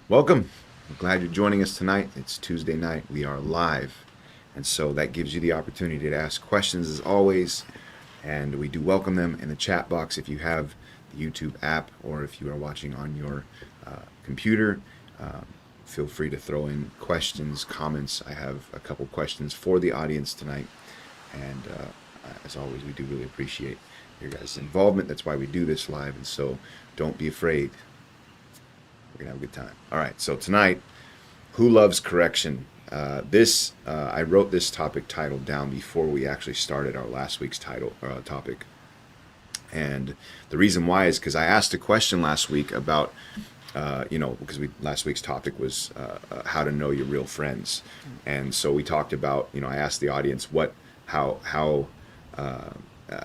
Welcome. I'm glad you're joining us tonight. It's Tuesday night. We are live. And so that gives you the opportunity to ask questions as always. And we do welcome them in the chat box if you have the YouTube app or if you are watching on your computer. Uh, Feel free to throw in questions, comments. I have a couple questions for the audience tonight. And as always, we do really appreciate your guys' involvement. That's why we do this live. And so don't be afraid. We're going to have a good time. All right, so tonight, who loves correction? I wrote this topic title down before we actually started our last week's topic. And the reason why is because I asked a question last week about, because last week's topic was how to know your real friends. And so we talked about, I asked the audience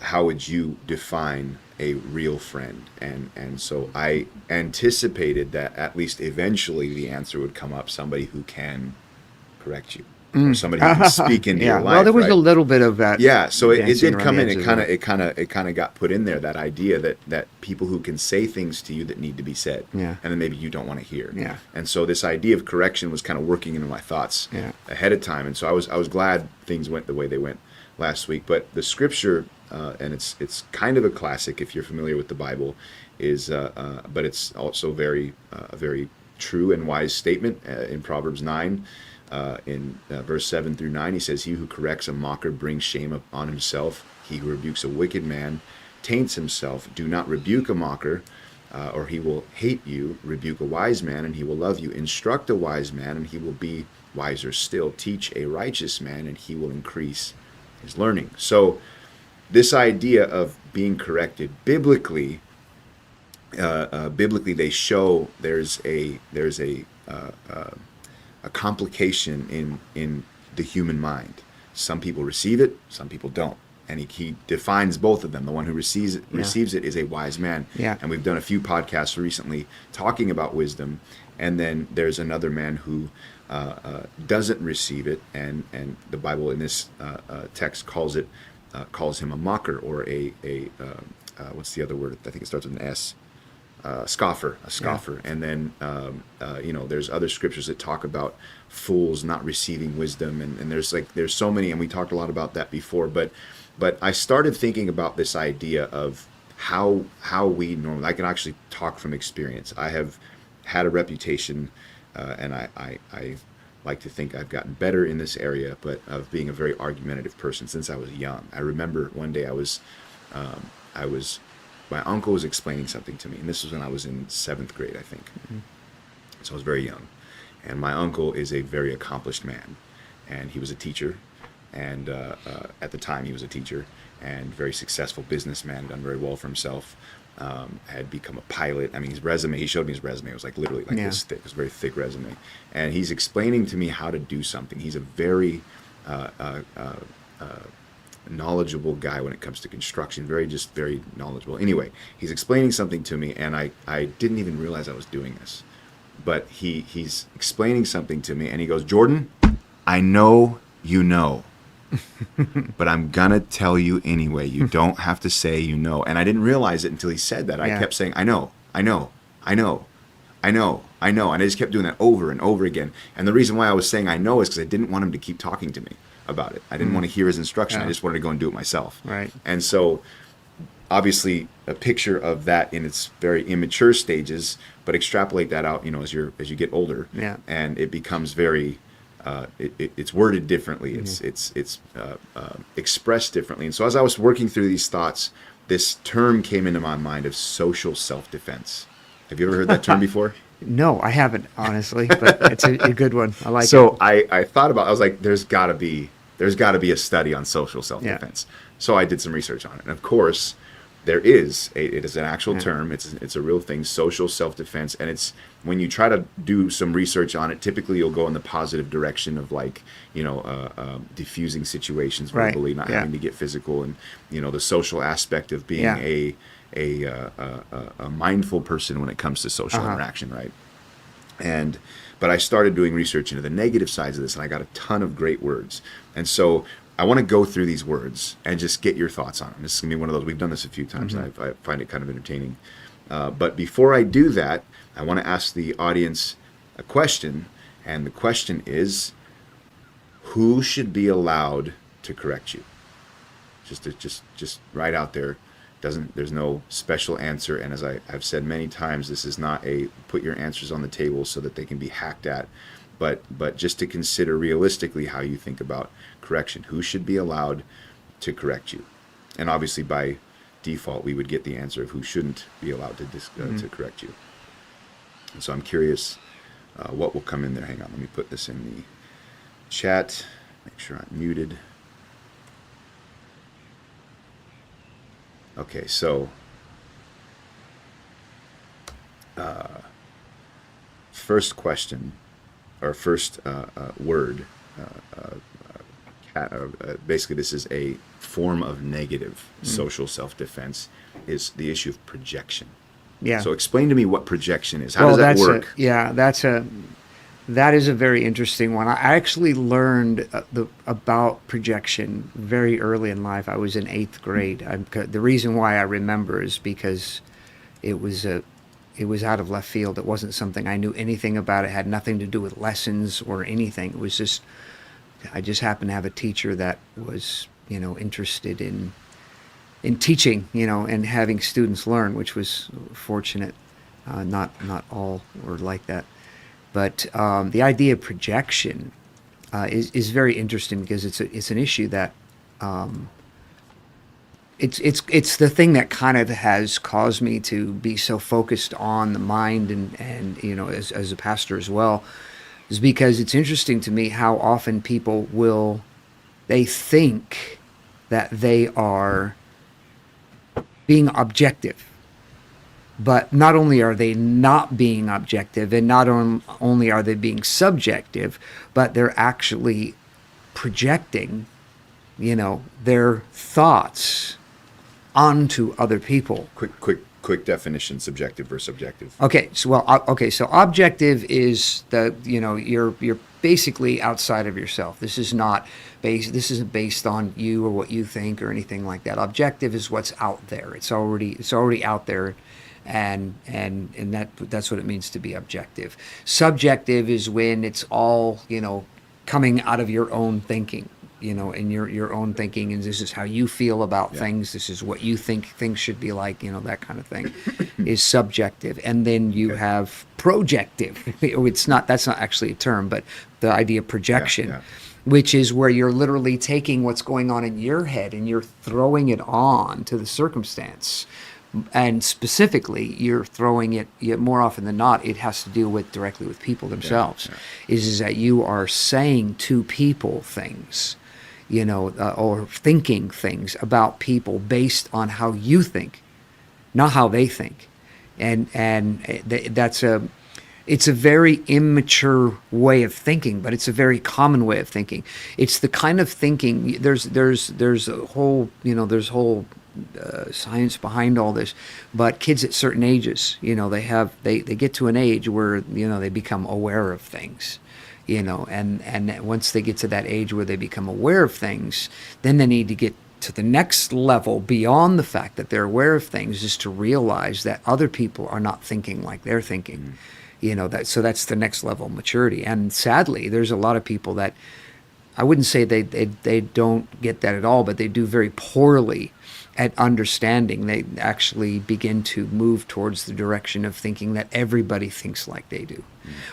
how would you define a real friend? And so I anticipated that at least eventually the answer would come up: somebody who can correct you, or somebody who can speak into your life. Well, there was right? a little bit of that. Yeah, so it did come in. It It kind of got put in there, that idea that people who can say things to you that need to be said, Yeah. and then maybe you don't want to hear. Yeah. And so this idea of correction was kind of working into my thoughts Yeah. ahead of time, and so I was glad things went the way they went last week. But the scripture, and it's kind of a classic if you're familiar with the Bible, but it's also a very true and wise statement in Proverbs 9. In verse 7 through 9, he says, "He who corrects a mocker brings shame upon himself. He who rebukes a wicked man taints himself. Do not rebuke a mocker, or he will hate you. Rebuke a wise man, and he will love you. Instruct a wise man, and he will be wiser still. Teach a righteous man, and he will increase his learning." So this idea of being corrected biblically, they show there's a complication in the human mind. Some people receive it, some people don't. And he defines both of them. The one who receives it is a wise man. Yeah. And we've done a few podcasts recently talking about wisdom. And then there's another man who doesn't receive it, and the Bible in this text calls him a mocker, or a what's the other word? I think it starts with an S. A scoffer. Yeah. And then there's other scriptures that talk about fools not receiving wisdom, and there's so many, and we talked a lot about that before. But I started thinking about this idea of how we normally. I can actually talk from experience. I have had a reputation, and I like to think I've gotten better in this area, but of being a very argumentative person since I was young. I remember one day my uncle was explaining something to me, and this was when I was in 7th grade, I think. Mm-hmm. So I was very young. And my uncle is a very accomplished man, and he was a teacher, and at the time he was a teacher, and very successful businessman, done very well for himself, had become a pilot. I mean, he showed me his resume. It was like literally like this thick. It was a very thick resume. And he's explaining to me how to do something. He's a very knowledgeable guy when it comes to construction, very knowledgeable. Anyway, he's explaining something to me, and I didn't even realize I was doing this. But he's explaining something to me, and he goes, "Jordan, I know you know, but I'm gonna tell you anyway. You don't have to say you know." And I didn't realize it until he said that. I kept saying, "I know, I know, I know, I know, I know," and I just kept doing that over and over again. And the reason why I was saying I know is because I didn't want him to keep talking to me about it. I didn't want to hear his instruction. I just wanted to go and do it myself. Right. And so obviously a picture of that in its very immature stages, but extrapolate that out, as you get older. Yeah. And it becomes very it's worded differently. It's expressed differently. And so as I was working through these thoughts, this term came into my mind of social self-defense. Have you ever heard that term before? No, I haven't, honestly, but it's a good one. I like it. So I thought about, I was like, there's got to be a study on social self-defense. Yeah. So I did some research on it. And of course, it is an actual term. It's a real thing, social self-defense. And it's, when you try to do some research on it, typically you'll go in the positive direction of diffusing situations verbally, not having to get physical, and, the social aspect of being a mindful person when it comes to social interaction, right? But I started doing research into the negative sides of this, and I got a ton of great words. And so I want to go through these words and just get your thoughts on them. This is going to be one of those. We've done this a few times, and I find it kind of entertaining. But before I do that, I want to ask the audience, a question, and the question is, who should be allowed to correct you? Just right out there. There's no special answer, and as I've said many times, this is not a put your answers on the table so that they can be hacked at, but just to consider realistically how you think about correction. Who should be allowed to correct you? And obviously by default we would get the answer of who shouldn't be allowed to correct you. And so I'm curious what will come in there. Hang on, let me put this in the chat, make sure I'm muted. Okay, so first question, or first word, basically this is a form of negative social self-defense, is the issue of projection. Yeah. So explain to me what projection is. How does that work? That is a very interesting one. I actually learned about projection very early in life. I was in 8th grade. The reason why I remember is because it was out of left field. It wasn't something I knew anything about. It had nothing to do with lessons or anything. It was just, I just happened to have a teacher that was, interested in teaching, and having students learn, which was fortunate. Not all were like that. But the idea of projection is very interesting because it's an issue that it's the thing that kind of has caused me to be so focused on the mind and as a pastor as well, is because it's interesting to me how often people they think that they are being objective. But not only are they not being objective, and not only are they being subjective, but they're actually projecting, their thoughts onto other people. Quick definition: subjective versus objective. Okay, so objective is you're basically outside of yourself. This isn't based on you or what you think or anything like that. Objective is what's out there. It's already out there. And that's what it means to be objective. Subjective is when it's all coming out of your own thinking, and your own thinking, and this is how you feel about things. This is what you think things should be like, that kind of thing, is subjective. And then you have projective. That's not actually a term, but the idea of projection, which is where you're literally taking what's going on in your head and you're throwing it on to the circumstance. And specifically, you're throwing it, more often than not, it has to deal directly with people themselves. Is that you are saying to people things, or thinking things about people based on how you think, not how they think. And it's a very immature way of thinking, but it's a very common way of thinking. It's the kind of thinking, there's a whole, science behind all this, but kids at certain ages, they get to an age where they become aware of things, and once they get to that age where they become aware of things, then they need to get to the next level beyond the fact that they're aware of things, is to realize that other people are not thinking like they're thinking. So that's the next level of maturity. And sadly, there's a lot of people that, I wouldn't say they don't get that at all, but they do very poorly at understanding. They actually begin to move towards the direction of thinking that everybody thinks like they do.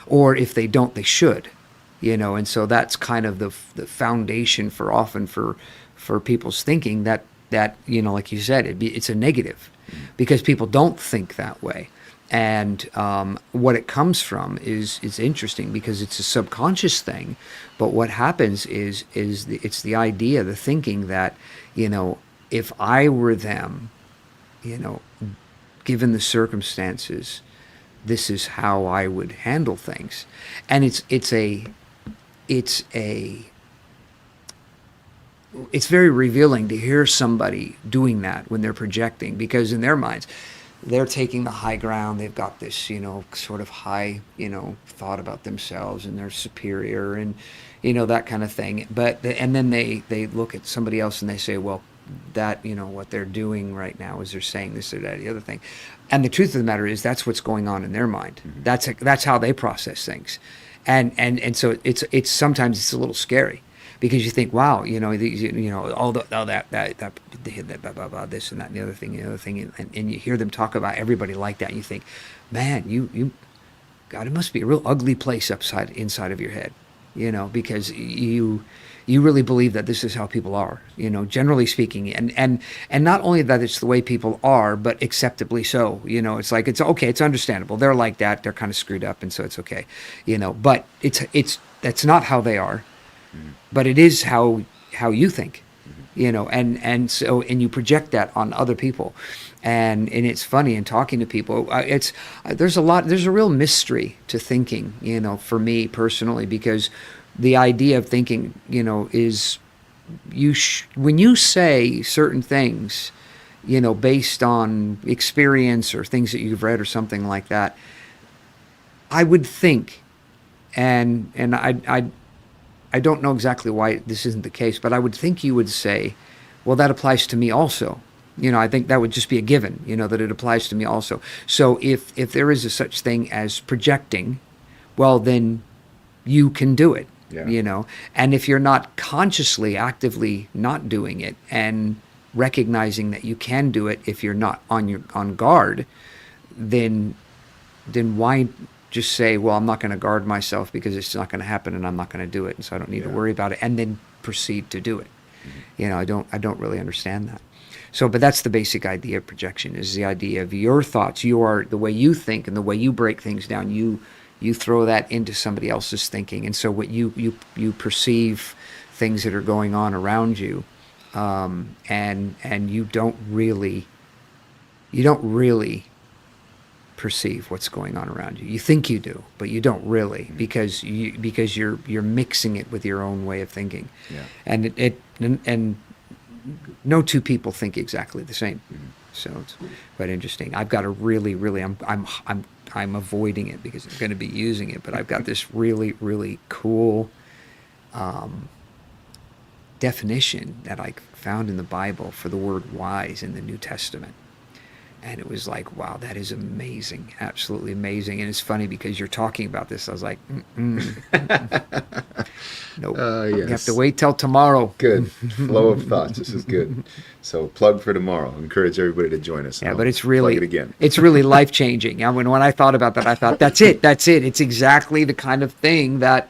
Or if they don't, they should. And so that's kind of the foundation for people's thinking that like you said, it's a negative, because people don't think that way. And what it comes from is interesting, because it's a subconscious thing. But what happens is it's the idea, the thinking that, if I were them, given the circumstances, this is how I would handle things. And it's very revealing to hear somebody doing that when they're projecting, because in their minds, they're taking the high ground. They've got this, sort of high, thought about themselves, and they're superior, and, that kind of thing. And then they look at somebody else and they say, well, that, what they're doing right now is they're saying this or that, the other thing. And the truth of the matter is that's what's going on in their mind. That's how they process things. And so it's sometimes it's a little scary because you think, wow, all that blah, blah, blah, this and that and the other thing, and you hear them talk about everybody like that, and you think, man, God, it must be a real ugly place inside of your head, because you really believe that this is how people are, generally speaking, and not only that it's the way people are, but acceptably so. It's like, it's okay, it's understandable. They're like that. They're kind of screwed up, and so it's okay, But that's not how they are, but it is how you think, and you project that on other people. And it's funny in talking to people. There's a real mystery to thinking, for me personally, because the idea of thinking, is when you say certain things, based on experience or things that you've read or something like that, I would think, and I don't know exactly why this isn't the case, but I would think you would say, well, that applies to me also. I think that would just be a given, that it applies to me also. So if there is a such thing as projecting, well, then you can do it, And if you're not consciously, actively not doing it and recognizing that you can do it if you're not on guard, then why just say, well, I'm not going to guard myself because it's not going to happen and I'm not going to do it, and so I don't need to worry about it, and then proceed to do it. I don't really understand that. So, but that's the basic idea of projection, is the idea of your thoughts, the way you think and the way you break things down, you throw that into somebody else's thinking. And so what you perceive things that are going on around you, and you don't really perceive what's going on around you. You think you do, but you don't really, because you're mixing it with your own way of thinking. And and no two people think exactly the same. So it's quite interesting. I've got a really I'm avoiding it because I'm going to be using it, but I've got this really, really cool definition that I found in the Bible for the word wise in the New Testament. And it was like, wow, that is amazing, absolutely amazing. And it's funny because you're talking about this. I was like, nope. Yes. You have to wait till tomorrow. Good flow of thoughts. This is good. So plug for tomorrow. Encourage everybody to join us. Yeah, but it's really, plug it again. It's really life changing. And when I thought about that, I thought, that's it. It's exactly the kind of thing that,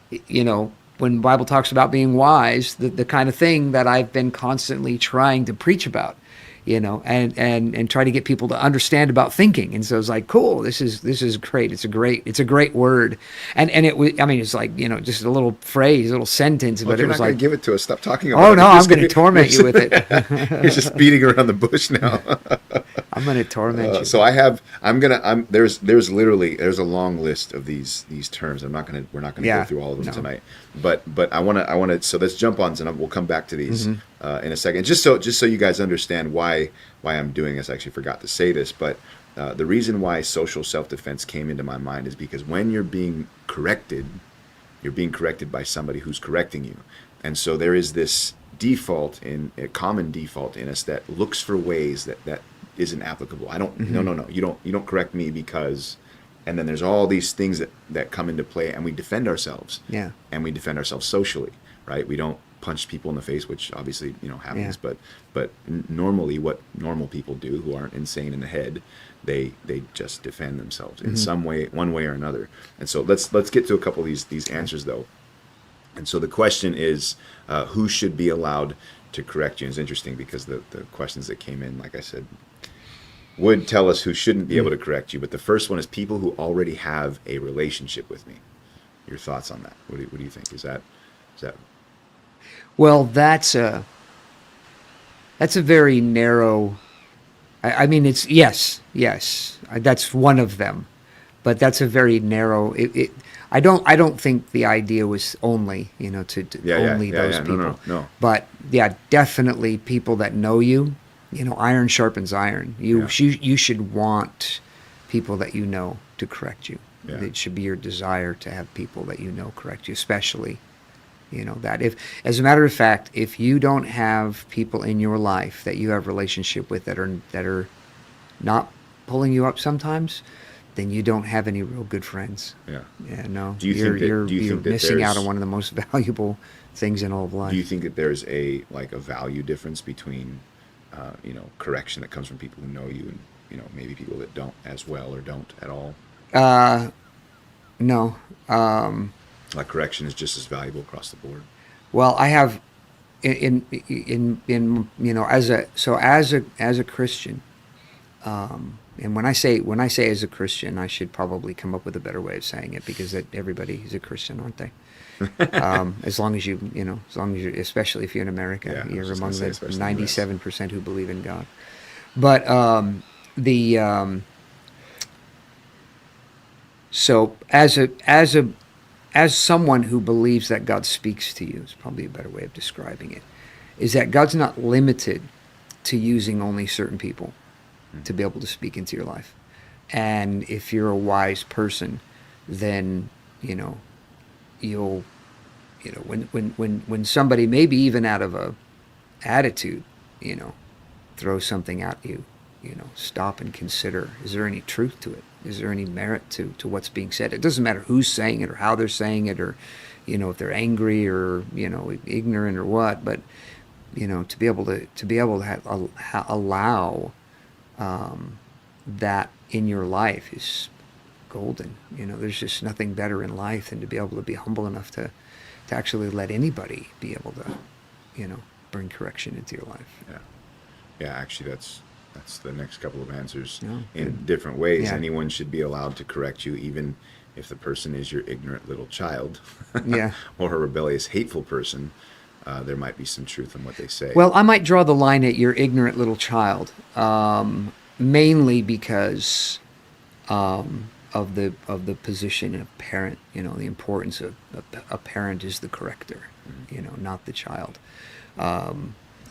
when the Bible talks about being wise, the kind of thing that I've been constantly trying to preach about. And try to get people to understand about thinking. And so it's like, cool, this is great. It's a great word. And it was, it's like, just a little phrase, a little sentence, well, but it was like, give it to us. Stop talking about it. Oh no, I'm going to torment you with it. You're just beating around the bush now. I'm going to torment you. So there's a long list of these terms. We're not going to go through all of them tonight. But I want to, so let's jump on, and we'll come back to these in a second. Just so you guys understand why I'm doing this. I actually forgot to say this, but the reason why social self-defense came into my mind is because when you're being corrected by somebody who's correcting you. And so there is this a common default in us that looks for ways that isn't applicable. No, you don't correct me because, and then there's all these things that come into play, and we defend ourselves. Yeah. And we defend ourselves socially, right? We don't punch people in the face, which obviously happens, but normally what normal people do who aren't insane in the head, they just defend themselves in some way, one way or another. And so let's get to a couple of these answers though. And so the question is, who should be allowed to correct you? And it's interesting because the questions that came in, like I said, would tell us who shouldn't be able to correct you. But the first one is people who already have a relationship with me. Your thoughts on that? What do you think? Is that? Well, that's a very narrow. I mean, it's yes, that's one of them, but that's a very narrow. I don't think the idea was only to only those people. No. But yeah, definitely people that know you. Iron sharpens iron. You should want people that to correct you. Yeah. It should be your desire to have people that correct you, especially You know, that if, as a matter of fact, if you don't have people in your life that you have relationship with that are not pulling you up sometimes, then you don't have any real good friends. Yeah. Yeah, no, Do you you're think that? you're Do you you're think that missing out on there's? one of the most valuable things in all of Do you life. think that there's a value difference between, correction that comes from people who know you and maybe people that don't as well or don't at all? No. Like correction is just as valuable across the board. Well, I have in as a Christian, and when I say as a Christian, I should probably come up with a better way of saying it, because that everybody is a Christian, aren't they? As long as as long as especially if you're in America, Yeah, I was you're just gonna among say, the especially in the US. 97% who believe in God. But the so as someone who believes that God speaks to you, is probably a better way of describing it, is that God's not limited to using only certain people to be able to speak into your life. And if you're a wise person, then you know you'll when somebody, maybe even out of a attitude, throws something at you, stop and consider, is there any truth to it? Is there any merit to what's being said? It doesn't matter who's saying it or how they're saying it, or if they're angry or ignorant or what, but to be able to allow that in your life is golden. There's just nothing better in life than to be able to be humble enough to actually let anybody be able to bring correction into your life. Yeah. Yeah, actually, that's the next couple of answers. No, In good. different ways, Yeah. anyone should be allowed to correct you, even if the person is your ignorant little child, Yeah. or a rebellious, hateful person. There might be some truth in what they say. Well, I might draw the line at your ignorant little child, mainly because of the position of parent. The importance of a parent is the corrector, not the child.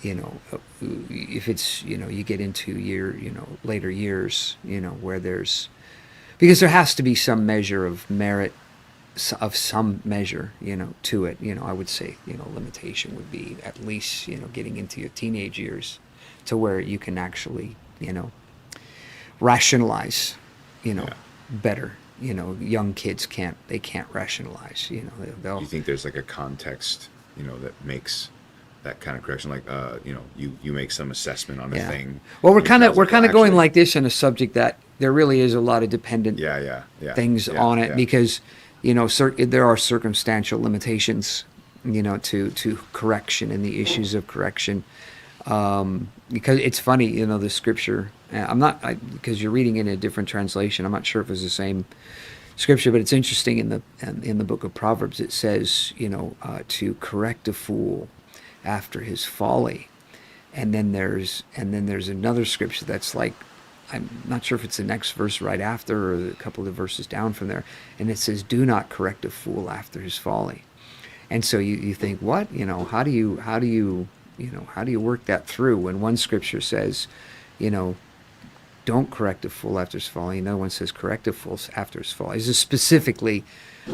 If it's you get into later years, where because there has to be some measure of merit, of some measure, to it. I would say, limitation would be at least, getting into your teenage years, to where you can actually, rationalize, Yeah. better. Young kids can't rationalize. Do you think there's like a context, that makes that kind of correction? Like, you make some assessment on a Yeah. thing. Well, we're and your kind of child's we're like, kind well, of going actually, like this in a subject that there really is a lot of dependent yeah, things yeah, on it, yeah. because there are circumstantial limitations, to correction and the issues of correction. Because it's funny, the scripture. Because you're reading it in a different translation. I'm not sure if it's the same scripture, but it's interesting in the book of Proverbs. It says, to correct a fool after his folly, and then there's another scripture that's like, I'm not sure if it's the next verse right after or a couple of verses down from there, and it says, "Do not correct a fool after his folly." And so you think, what? How do you work that through when one scripture says, you know, don't correct a fool after his folly. Another one says correct a fool after his folly. This is specifically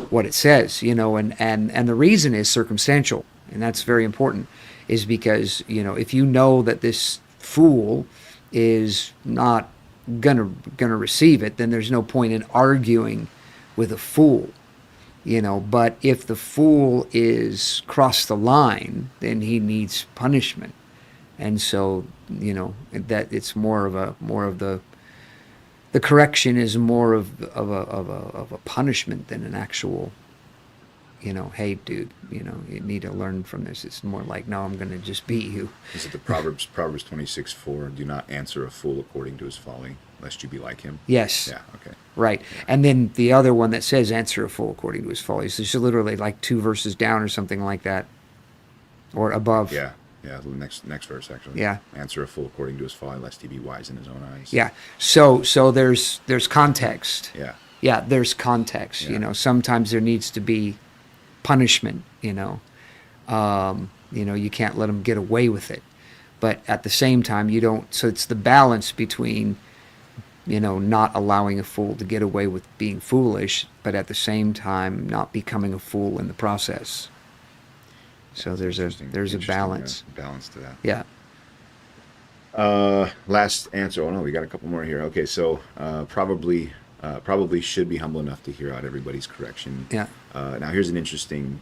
what it says, and the reason is circumstantial, and that's very important, is because, if you know that this fool is not gonna receive it, then there's no point in arguing with a fool. But if the fool is crossed the line, then he needs punishment. And so, that it's more of the correction is more of a punishment than an actual, hey dude, you need to learn from this. It's more like, no, I'm going to just beat you. Is it the Proverbs 26:4? Do not answer a fool according to his folly, lest you be like him. Yes. Yeah. Okay. Right. And then the other one that says answer a fool according to his follies. It's literally like 2 verses down or something like that. Or above. Yeah. Yeah. The next verse actually. Yeah. Answer a fool according to his folly, lest he be wise in his own eyes. Yeah. So there's context. Yeah. Yeah, there's context. Yeah. Sometimes there needs to be punishment. You can't let them get away with it. But at the same time, you don't. So it's the balance between, not allowing a fool to get away with being foolish, but at the same time not becoming a fool in the process. So That's there's a interesting. balance. Balance to that. Yeah. Last answer. Oh no, we got a couple more here. Okay, so probably should be humble enough to hear out everybody's correction. Yeah. Now here's an interesting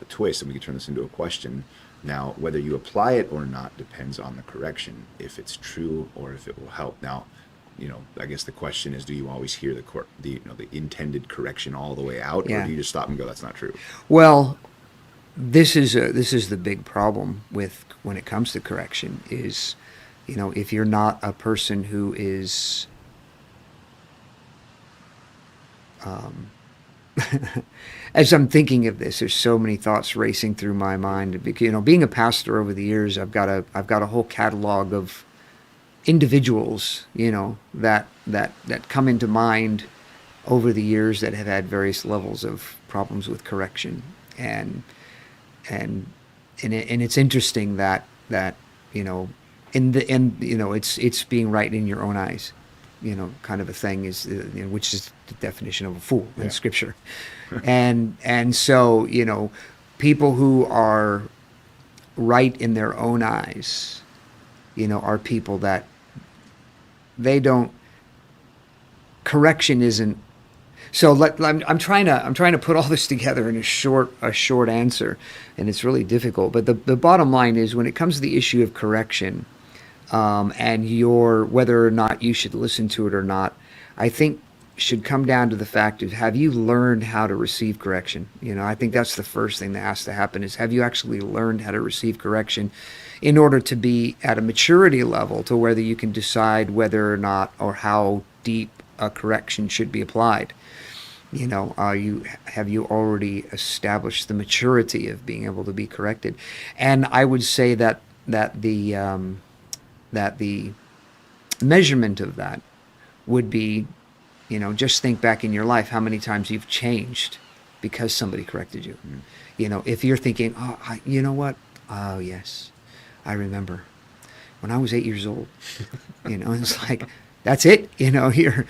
twist, and we can turn this into a question. Now, whether you apply it or not depends on the correction, if it's true or if it will help. Now, I guess the question is, do you always hear the intended correction all the way out, or Yeah. do you just stop and go, that's not true? Well, this is the big problem with when it comes to correction is, if you're not a person who is as I'm thinking of this, there's so many thoughts racing through my mind. Being a pastor over the years, I've got a whole catalog of individuals, that come into mind over the years that have had various levels of problems with correction, and it's interesting that in the end, it's being right in your own eyes, kind of a thing is, which is the definition of a fool in Scripture, and so people who are right in their own eyes, are people that they don't. Correction isn't. So I'm trying to put all this together in a short answer, and it's really difficult. But the bottom line is, when it comes to the issue of correction, and whether or not you should listen to it or not, I think should come down to the fact of, have you learned how to receive correction? I think that's the first thing that has to happen, is, have you actually learned how to receive correction in order to be at a maturity level to whether you can decide whether or not, or how deep a correction should be applied. Have you already established the maturity of being able to be corrected? And I would say that the measurement of that would be, just think back in your life how many times you've changed because somebody corrected you. If you're thinking, you know what? Oh yes, I remember when I was 8 years old. It's like, that's it. You're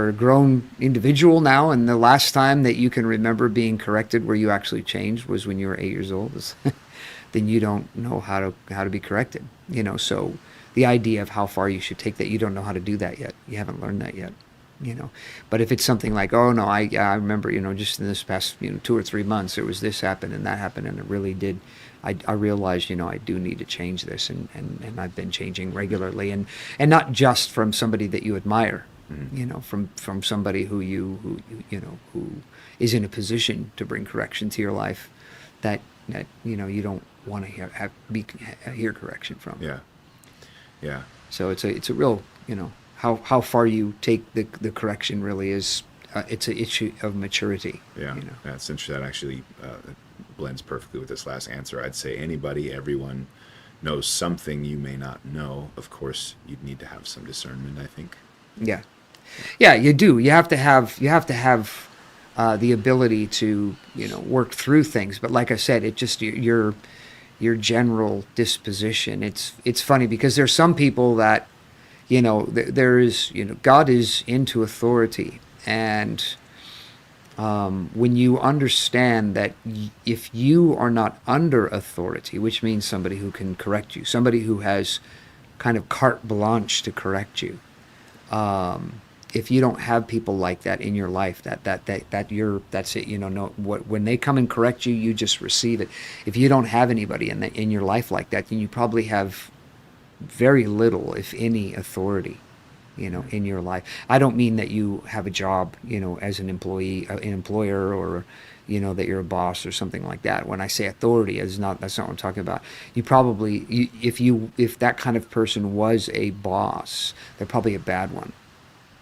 a grown individual now, and the last time that you can remember being corrected where you actually changed was when you were 8 years old. Then you don't know how to be corrected. So the idea of how far you should take that, you don't know how to do that yet. You haven't learned that yet. But if it's something like, oh no, I remember, just in this past 2 or 3 months there was this happened and that happened, and it really did. I realized, I do need to change this, and I've been changing regularly, and not just from somebody that you admire, from somebody who who is in a position to bring correction to your life, that you don't want to hear correction from. Yeah. So it's a real, how far you take the correction really is. It's an issue of maturity. Yeah, that's interesting. That actually blends perfectly with this last answer. I'd say everyone knows something you may not know. Of course, you'd need to have some discernment, I think. Yeah, you do. You have to have the ability to work through things. But like I said, it just your general disposition. It's funny because there's some people that there is God is into authority. And when you understand that if you are not under authority, which means somebody who can correct you, somebody who has kind of carte blanche to correct you, if you don't have people like that in your life, that's it. When they come and correct you, you just receive it. If you don't have anybody in your life like that, then you probably have very little, if any, authority in your life. I don't mean that you have a job, as an employee, an employer, or, that you're a boss or something like that. When I say authority, that's not what I'm talking about. You probably, if that kind of person was a boss, they're probably a bad one.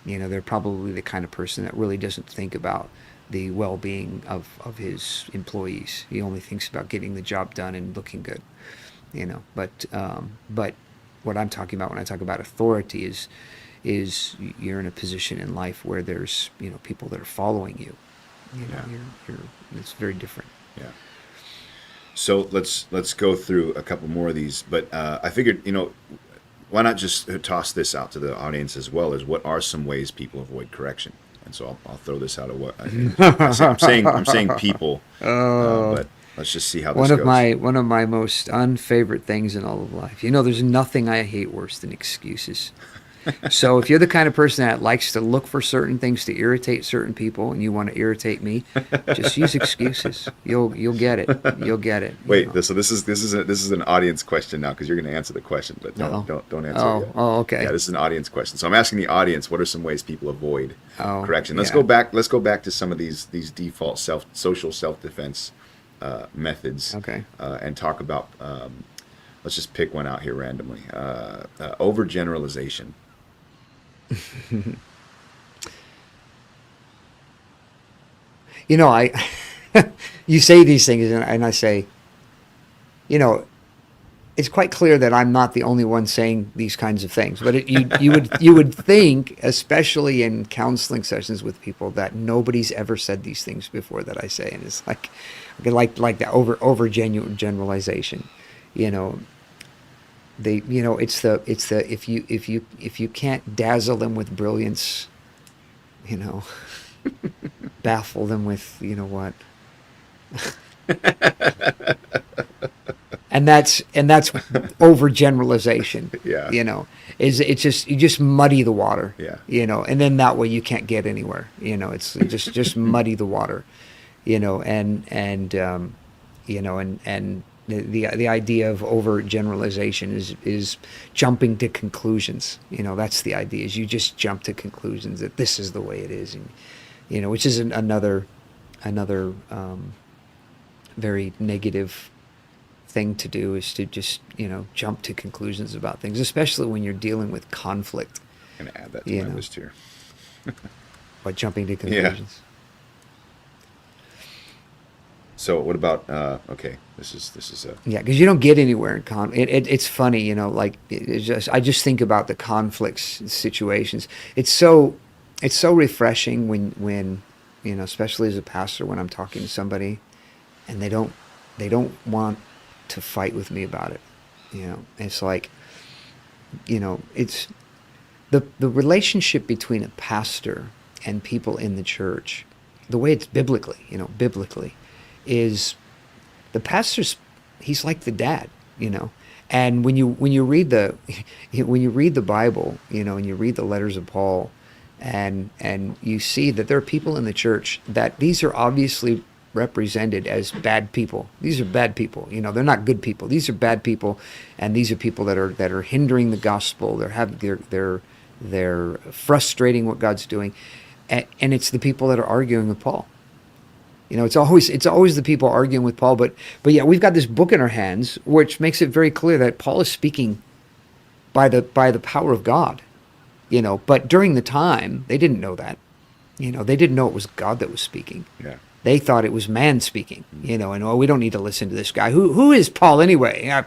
They're probably the kind of person that really doesn't think about the well-being of his employees. He only thinks about getting the job done and looking good. But what I'm talking about when I talk about authority is you're in a position in life where there's people that are following you. It's very different. Yeah. So let's go through a couple more of these, but I figured why not just toss this out to the audience as well, as what are some ways people avoid correction? And so I'll throw this out of what I'm saying people, but Let's just see how this goes. One of my most unfavorite things in all of life. You know, there's nothing I hate worse than excuses. So if you're the kind of person that likes to look for certain things to irritate certain people, and you want to irritate me, just use excuses. You'll get it. You'll get it. Wait, so this is an audience question now, because you're going to answer the question, but don't answer it yet. Oh, okay. Yeah, this is an audience question. So I'm asking the audience, what are some ways people avoid correction? Let's yeah. go back. Let's go back to some of these default social self-defense methods. Okay. And talk about. Let's just pick one out here randomly. Overgeneralization. You know, you say these things, and I say, you know, it's quite clear that I'm not the only one saying these kinds of things. But you would think, especially in counseling sessions with people, that nobody's ever said these things before that I say, and it's like the over generalization, you know. It's the if you can't dazzle them with brilliance, you know, baffle them with, you know what. and that's overgeneralization. Yeah. You know, it's just, you just muddy the water. Yeah. You know, and then that way you can't get anywhere. You know, it's just muddy the water. You know, and the idea of overgeneralization is jumping to conclusions. You know, that's the idea. Is you just jump to conclusions that this is the way it is, and you know, which is another very negative thing to do, is to just, you know, jump to conclusions about things, especially when you're dealing with conflict. I'm gonna add that to my list here. By jumping to conclusions. Yeah. So what about okay? This is yeah, because you don't get anywhere in it's funny, you know. Like, I just think about the conflicts situations. It's so refreshing when you know, especially as a pastor, when I'm talking to somebody and they don't want to fight with me about it. You know, it's like, you know, it's the relationship between a pastor and people in the church, the way it's biblically, is the pastor's, he's like the dad, you know. And when you read the Bible, you know, and you read the letters of Paul, and you see that there are people in the church that these are obviously represented as bad people. These are bad people, you know. They're not good people. These are bad people, and these are people that are hindering the gospel. They're frustrating what God's doing, and it's the people that are arguing with Paul. You know, it's always the people arguing with Paul, but yeah, we've got this book in our hands, which makes it very clear that Paul is speaking by the power of God. You know, but during the time, they didn't know that. You know, they didn't know it was God that was speaking. Yeah. They thought it was man speaking. You know, and we don't need to listen to this guy. Who is Paul anyway?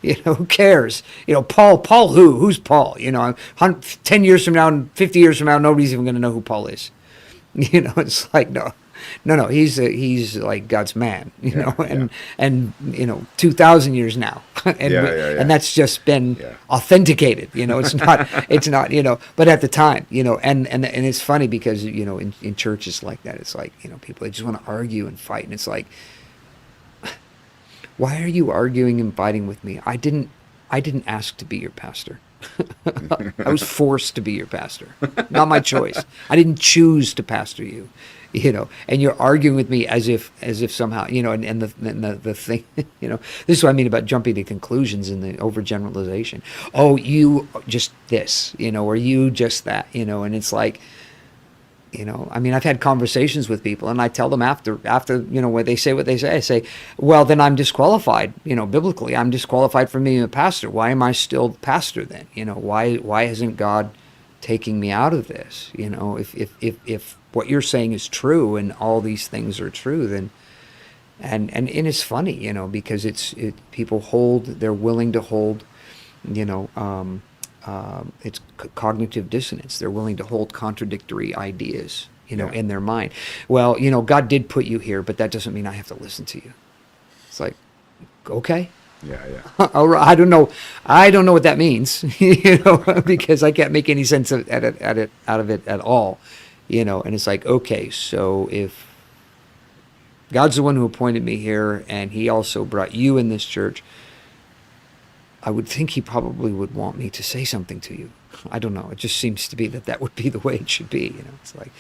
You know, who cares? You know, Paul who? Who's Paul? You know, 10 years from now, 50 years from now, nobody's even going to know who Paul is. You know, it's like, no, he's like God's man, you know, and you know, 2,000 years now, and that's just been authenticated. You know, it's not, you know, but at the time, you know, and it's funny because, you know, in churches like that, it's like, you know, people, they just want to argue and fight, and it's like, why are you arguing and fighting with me? I didn't ask to be your pastor. I was forced to be your pastor, not my choice. I didn't choose to pastor you, you know. And you're arguing with me as if somehow, you know. And the thing, you know, this is what I mean about jumping to conclusions and the overgeneralization. Oh, you just this, you know, or you just that, you know. And it's like, you know, I mean, I've had conversations with people, and I tell them after, you know, when they say what they say, I say, well, then I'm disqualified, you know, biblically. I'm disqualified from being a pastor. Why am I still pastor then? You know, why isn't God taking me out of this? You know, if what you're saying is true and all these things are true, then, and it's funny, you know, because they're willing to hold, you know, it's cognitive dissonance. They're willing to hold contradictory ideas, you know, in their mind. Well, you know, God did put you here, but that doesn't mean I have to listen to you. It's like, okay. Yeah. I don't know what that means, you know, because I can't make any sense out of it at all, you know. And it's like, okay, so if God's the one who appointed me here, and he also brought you in this church. I would think he probably would want me to say something to you. I don't know. It just seems to be that would be the way it should be. You know, it's like,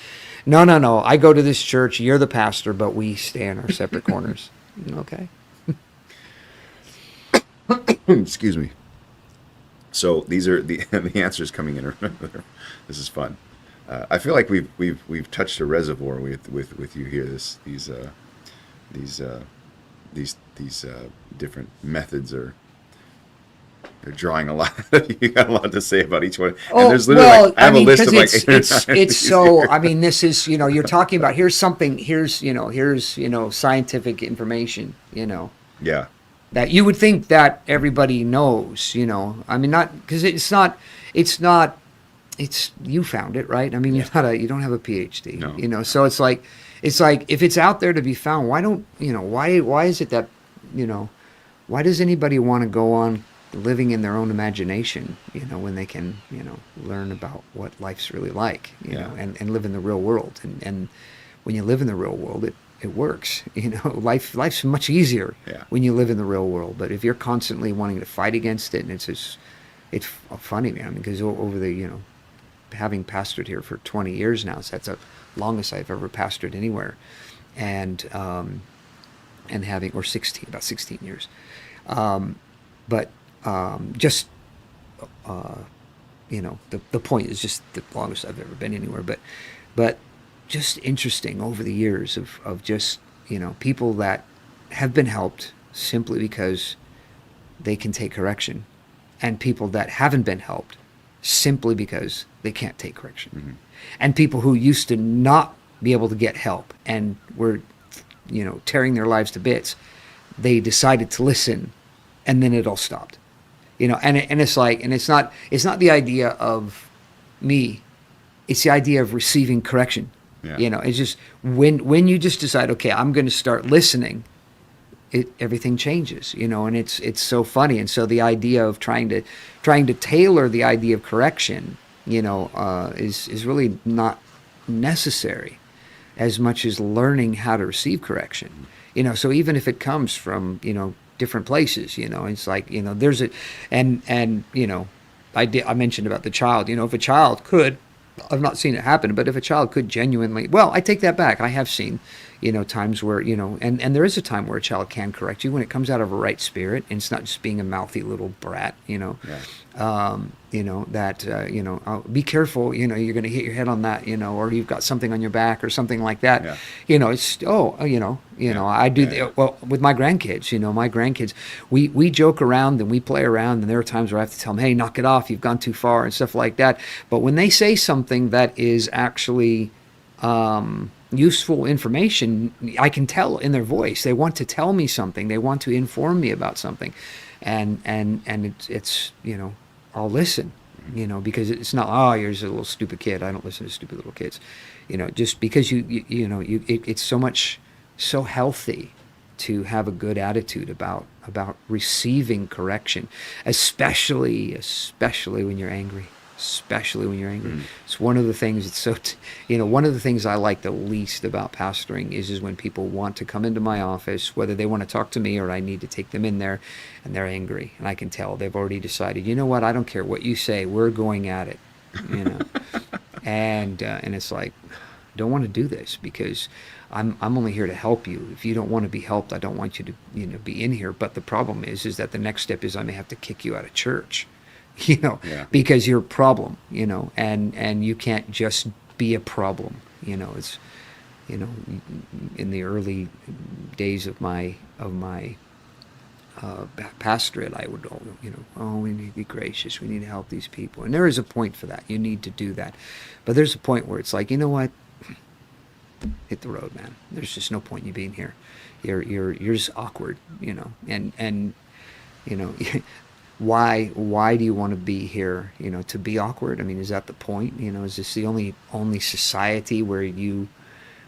no, no, no. I go to this church. You're the pastor, but we stay in our separate corners. Okay. Excuse me. So these are the the answers coming in. This is fun. I feel like we've touched a reservoir with you here. These different methods are. They're drawing a lot. You got a lot to say about each one. Oh, and there's literally well, like, I have a list of like it's so. I mean, this is you're talking about here's something. Here's scientific information. Yeah. That you would think that everybody knows. I mean, not because it's not. It's you found it, right? I mean, you don't have a PhD. No. So it's like if it's out there to be found, why don't why is it that why does anybody want to go on living in their own imagination, when they can, learn about what life's really like, and live in the real world. And when you live in the real world, it works. Life's much easier when you live in the real world. But if you're constantly wanting to fight against it, and it's funny, man, because over the, having pastored here for 20 years now, so that's the longest I've ever pastored anywhere. And having, or about 16 years. Just the point is just the longest I've ever been anywhere, but just interesting over the years of just people that have been helped simply because they can take correction, and people that haven't been helped simply because they can't take correction. Mm-hmm. And people who used to not be able to get help and were tearing their lives to bits, they decided to listen, and then it all stopped. And it's like, and it's not the idea of me, it's the idea of receiving correction. Yeah. It's just when you just decide, okay, I'm going to start listening, everything changes. And it's so funny. And so the idea of trying to tailor the idea of correction, is really not necessary as much as learning how to receive correction. So even if it comes from different places, it's like there's I mentioned about the child. If a child could, I've not seen it happen, but if a child could genuinely, well, I take that back. I have seen times where and there is a time where a child can correct you when it comes out of a right spirit, and it's not just being a mouthy little brat. Be careful. You're going to hit your head on that. Or you've got something on your back or something like that. Yeah. It's I do well with my grandkids. My grandkids, we joke around and we play around, and there are times where I have to tell them, hey, knock it off, you've gone too far and stuff like that. But when they say something that is actually useful information, I can tell in their voice they want to tell me something, they want to inform me about something, and it's I'll listen, because it's not, oh, you're just a little stupid kid, I don't listen to stupid little kids, just because it's so healthy to have a good attitude about receiving correction, especially when you're angry. It's one of the things. It's so one of the things I like the least about pastoring is when people want to come into my office, whether they want to talk to me or I need to take them in there, and they're angry, and I can tell they've already decided, what, I don't care what you say, we're going at it, and it's like, don't want to do this because I'm only here to help you. If you don't want to be helped, I don't want you to be in here. But the problem is that the next step is I may have to kick you out of church. Because you're a problem, and you can't just be a problem. It's, in the early days of my pastorate, I would, we need to be gracious. We need to help these people. And there is a point for that. You need to do that. But there's a point where it's like, what? Hit the road, man. There's just no point in you being here. You're just awkward, and why do you want to be here, to be awkward? I mean, is that the point? Is this the only society where you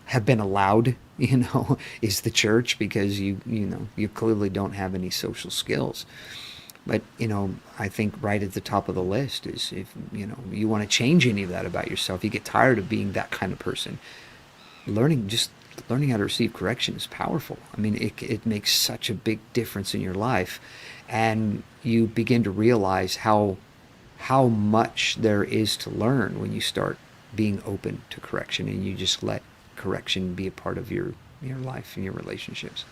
have been allowed, is the church, because you clearly don't have any social skills. But, I think right at the top of the list is if, you want to change any of that about yourself, you get tired of being that kind of person, learning, just learning how to receive correction is powerful. I mean, it makes such a big difference in your life, and you begin to realize how much there is to learn when you start being open to correction, and you just let correction be a part of your life and your relationships.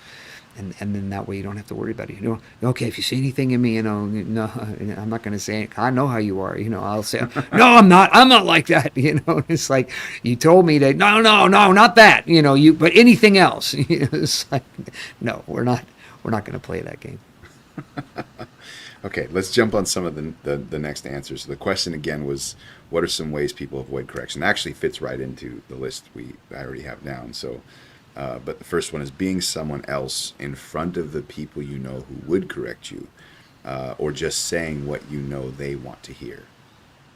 And then that way you don't have to worry about it. Okay, if you see anything in me, no, I'm not going to say it. I know how you are. I'll say, no, I'm not. I'm not like that. It's like, you told me that. No, not that. But anything else. It's like, no, we're not going to play that game. Okay, let's jump on some of the next answers. So the question again was, what are some ways people avoid correction? It actually fits right into the list I already have down. So, but the first one is being someone else in front of the people you know who would correct you, or just saying what you know they want to hear.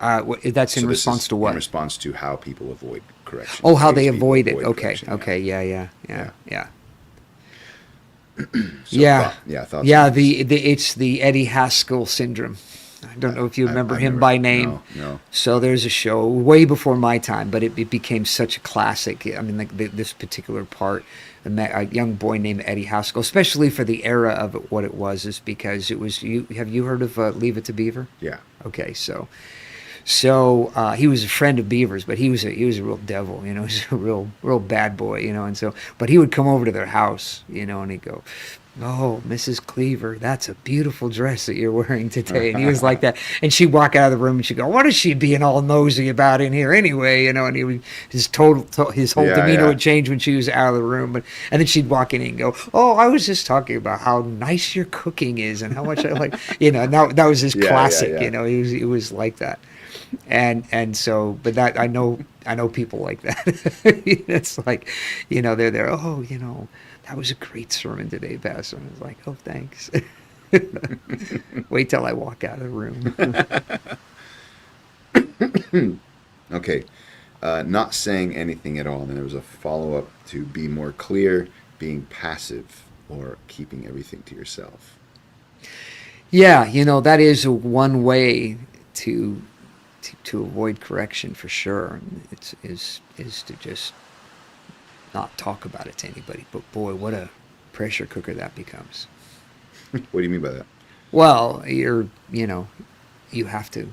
That's in response to what? In response to how people avoid correction. Oh, how they avoid it. Okay, correction, okay, yeah. Thoughts It's the Eddie Haskell syndrome. I don't know if you remember him by name. No. So there's a show way before my time, but it became such a classic. I mean, this particular part, a young boy named Eddie Haskell, especially for the era of it, what it was, is because it was. Have you heard of Leave It to Beaver? Yeah. Okay, so he was a friend of Beaver's, but he was a real devil, he was a real bad boy, and so, but he would come over to their house, and he'd go, "Oh, Mrs. Cleaver, that's a beautiful dress that you're wearing today." And he was like that. And she'd walk out of the room and she'd go, "What is she being all nosy about in here anyway?" And he would, his whole demeanor would change when she was out of the room. And then she'd walk in and go, "Oh, I was just talking about how nice your cooking is and how much I like," that was his classic, he was like that. And so, but that, I know people like that. It's like, they're there, "Oh, that was a great sermon today, Pastor." And I was like, "Oh, thanks." Wait till I walk out of the room. Okay. Not saying anything at all. And then there was a follow-up to be more clear, being passive, or keeping everything to yourself. Yeah, that is one way to avoid correction for sure. Is to just not talk about it to anybody. But boy, what a pressure cooker that becomes. What do you mean by that? Well, you have to,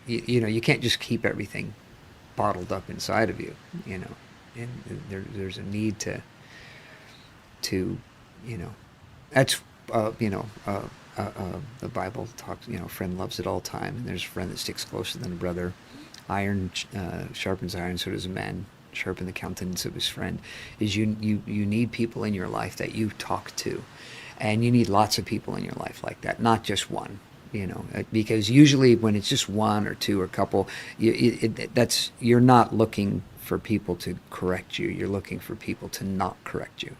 you can't just keep everything bottled up inside of you, and there's a need to that's the Bible talks, a friend loves at all time, and there's a friend that sticks closer than a brother. Iron sharpens iron, so does a man sharpen the countenance of his friend. Is you need people in your life that you talk to, and you need lots of people in your life like that, not just one. Because usually when it's just one or two or a couple, you're not looking for people to correct you. You're looking for people to not correct you.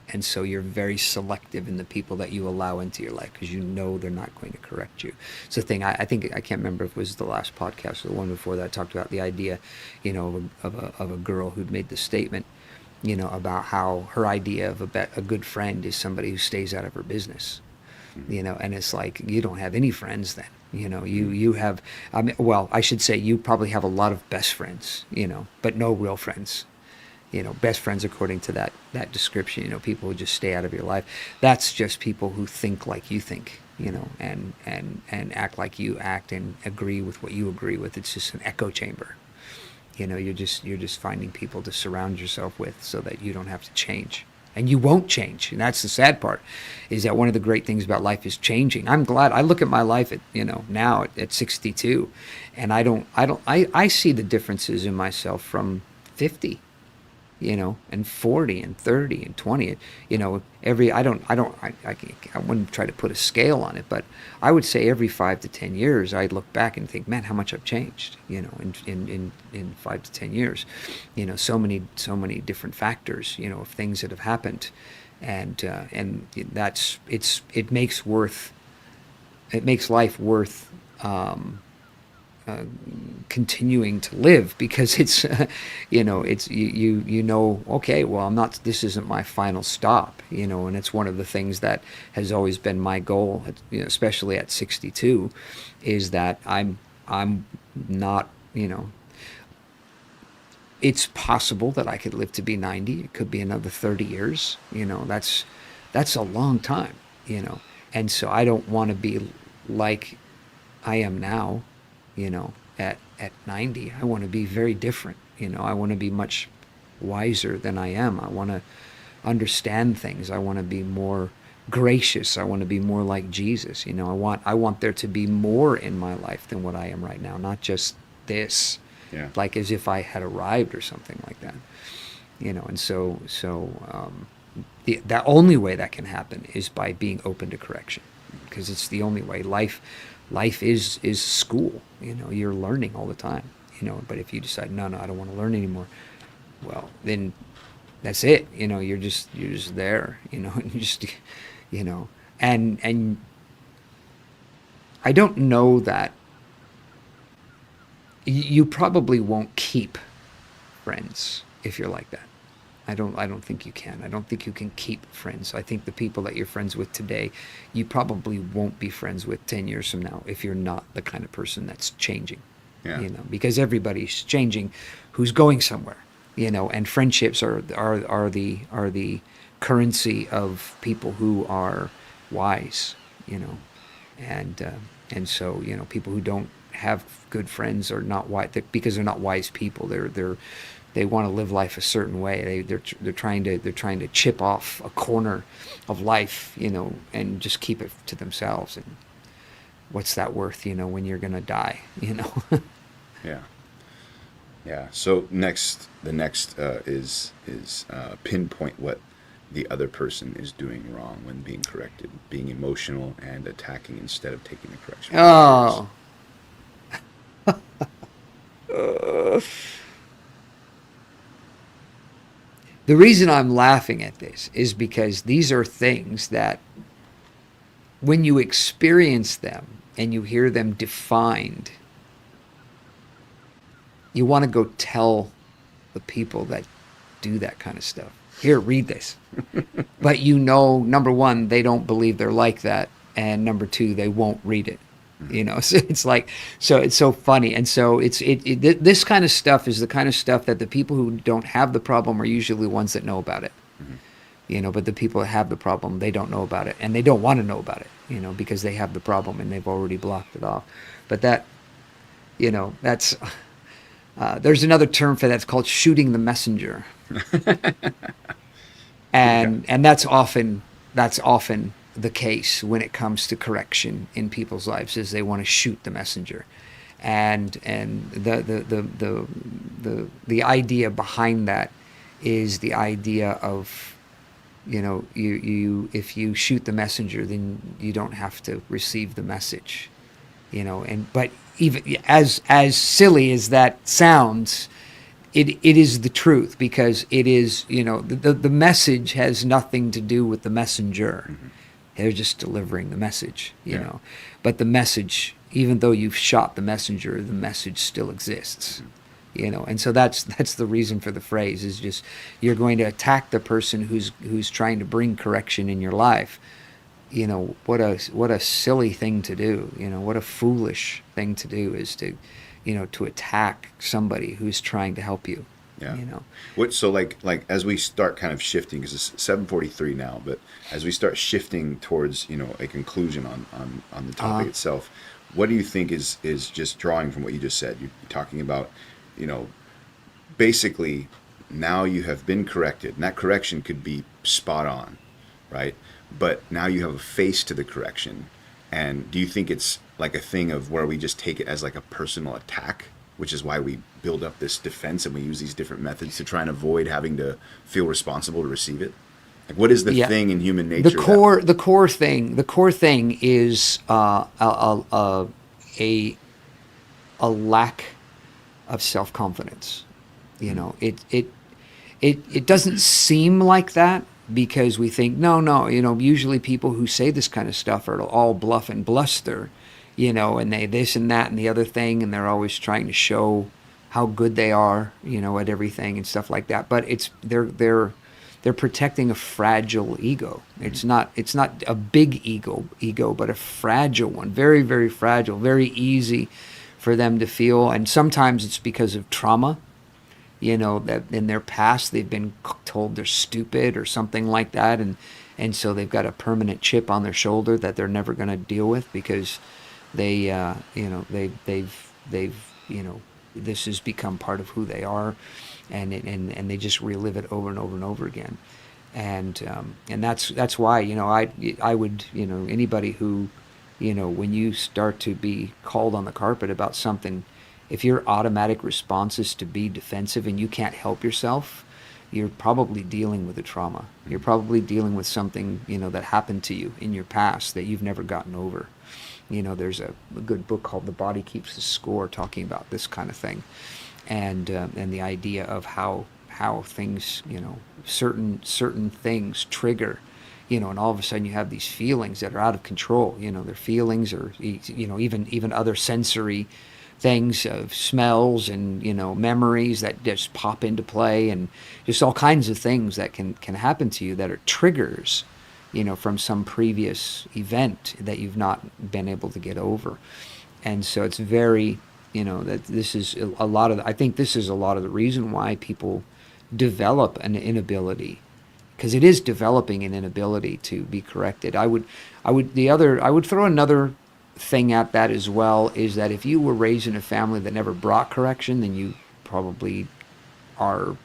And so you're very selective in the people that you allow into your life because they're not going to correct you. It's the thing, I think, I can't remember if it was the last podcast or the one before that, I talked about the idea, of a girl who'd made the statement, about how her idea of a good friend is somebody who stays out of her business. And it's like, you don't have any friends then. You have, I should say you probably have a lot of best friends, but no real friends. Best friends according to that description, people who just stay out of your life. That's just people who think like you think, and act like you act and agree with what you agree with. It's just an echo chamber. You're just finding people to surround yourself with so that you don't have to change. And you won't change. And that's the sad part, is that one of the great things about life is changing. I'm glad. I look at my life at, now at 62, and I see the differences in myself from 50. And 40 and 30 and 20, I wouldn't try to put a scale on it, but I would say every 5 to 10 years, I'd look back and think, man, how much I've changed, in 5 to 10 years, so many different factors, of things that have happened. And it makes life worth, continuing to live, because it's okay, well, this isn't my final stop, and it's one of the things that has always been my goal, especially at 62, is that I'm not, it's possible that I could live to be 90. It could be another 30 years. That's a long time, And so I don't want to be like I am now, at 90. I want to be very different. I want to be much wiser than I am. I want to understand things. I want to be more gracious. I want to be more like Jesus. I want there to be more in my life than what I am right now, not just this, Yeah. like as if I had arrived or something like that. And the only way that can happen is by being open to correction, because it's the only way. Life is school. You're learning all the time. But if you decide, no, I don't want to learn anymore, well, then that's it. You're just there. And you just, and I don't know that you probably won't keep friends if you're like that. I don't think you can. I don't think you can keep friends. I think the people that you're friends with today, you probably won't be friends with 10 years from now if you're not the kind of person that's changing. Yeah. Because everybody's changing who's going somewhere. And friendships are the currency of people who are wise, and so people who don't have good friends are not wise, because they're not wise people. They want to live life a certain way. They're trying to chip off a corner of life, and just keep it to themselves. And what's that worth, when you're gonna die, Yeah. Yeah. So the next is pinpoint what the other person is doing wrong when being corrected, being emotional and attacking instead of taking the correction. Oh. The reason I'm laughing at this is because these are things that, when you experience them and you hear them defined, you want to go tell the people that do that kind of stuff. Here, read this. But number one, they don't believe they're like that, and number two, they won't read it. So it's like, so it's so funny. And so this kind of stuff is the kind of stuff that the people who don't have the problem are usually the ones that know about it. But the people that have the problem, they don't know about it, and they don't want to know about it, because they have the problem and they've already blocked it off. But that's, there's another term for that. It's called shooting the messenger. And that's often the case when it comes to correction in people's lives, is they want to shoot the messenger. And the idea behind that is the idea of, you if you shoot the messenger, then you don't have to receive the message. But even as silly as that sounds, it is the truth, because it is, the message has nothing to do with the messenger. They're just delivering the message, But the message, even though you've shot the messenger, the message still exists, And so that's the reason for the phrase, is just, you're going to attack the person who's trying to bring correction in your life. What a silly thing to do. What a foolish thing to do is to attack somebody who's trying to help you. Yeah. So like as we start kind of shifting, because it's 7:43 now, but as we start shifting towards a conclusion on the topic itself, what do you think is just drawing from what you just said? You're talking about, basically now you have been corrected, and that correction could be spot on, right? But now you have a face to the correction, and do you think it's like a thing of where we just take it as like a personal attack, which is why we build up this defense and we use these different methods to try and avoid having to feel responsible to receive it? Like, what is the thing in human nature? The core thing is a lack of self-confidence. It doesn't seem like that, because we think, no, usually people who say this kind of stuff are all bluff and bluster, and they this and that and the other thing, and they're always trying to show how good they are, at everything and stuff like that. But they're protecting a fragile ego. It's not a big ego, but a fragile one, very, very fragile, very easy for them to feel. And sometimes it's because of trauma, that in their past they've been told they're stupid or something like that, and so they've got a permanent chip on their shoulder that they're never going to deal with because they they've this has become part of who they are, and they just relive it over and over and over again, and that's why I would anybody who when you start to be called on the carpet about something, if your automatic response is to be defensive and you can't help yourself, you're probably dealing with a trauma. You're probably dealing with something that happened to you in your past that you've never gotten over. There's a good book called The Body Keeps the Score, talking about this kind of thing, and the idea of how things, certain things trigger, and all of a sudden you have these feelings that are out of control. They're feelings, or even other sensory things of smells and memories that just pop into play, and just all kinds of things that can happen to you that are triggers from some previous event that you've not been able to get over. And so it's very that this is a lot of I think this is a lot of the reason why people develop an inability, because it is developing an inability to be corrected. I would throw another thing at that as well, is that if you were raised in a family that never brought correction, then you probably are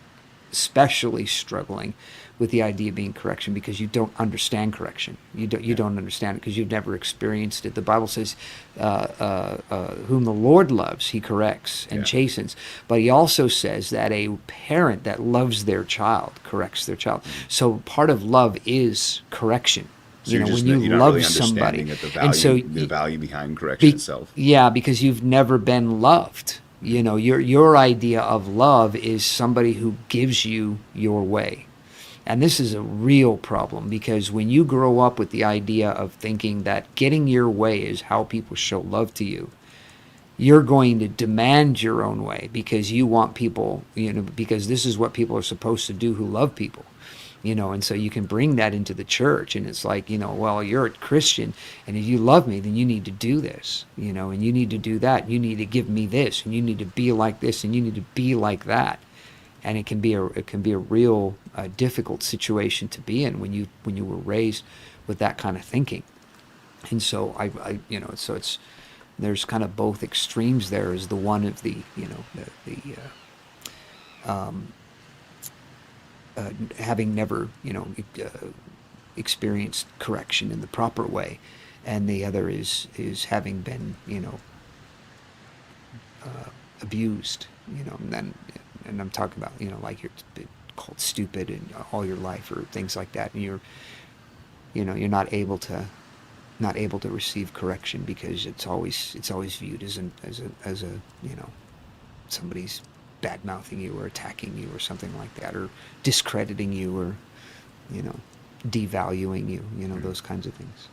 especially struggling with the idea of being correction, because you don't understand correction. You don't understand it because you've never experienced it. The Bible says, whom the Lord loves, he corrects and chastens. But he also says that a parent that loves their child corrects their child. So part of love is correction. So When you you're not love really somebody, understanding the value, and so the value behind correction itself. Yeah, because you've never been loved. Your idea of love is somebody who gives you your way. And this is a real problem, because when you grow up with the idea of thinking that getting your way is how people show love to you, you're going to demand your own way because you want people, because this is what people are supposed to do who love people. And so you can bring that into the church, and it's like, well, you're a Christian, and if you love me, then you need to do this, and you need to do that. You need to give me this, and you need to be like this, and you need to be like that. And it can be a real difficult situation to be in when you were raised with that kind of thinking. And so so there's kind of both extremes there, is the one of the having never experienced correction in the proper way, and the other is having been abused, and I'm talking about like you're been called stupid and all your life or things like that, and you're not able to receive correction because it's always viewed as a somebody's bad mouthing you or attacking you or something like that, or discrediting you, or devaluing you, those kinds of things.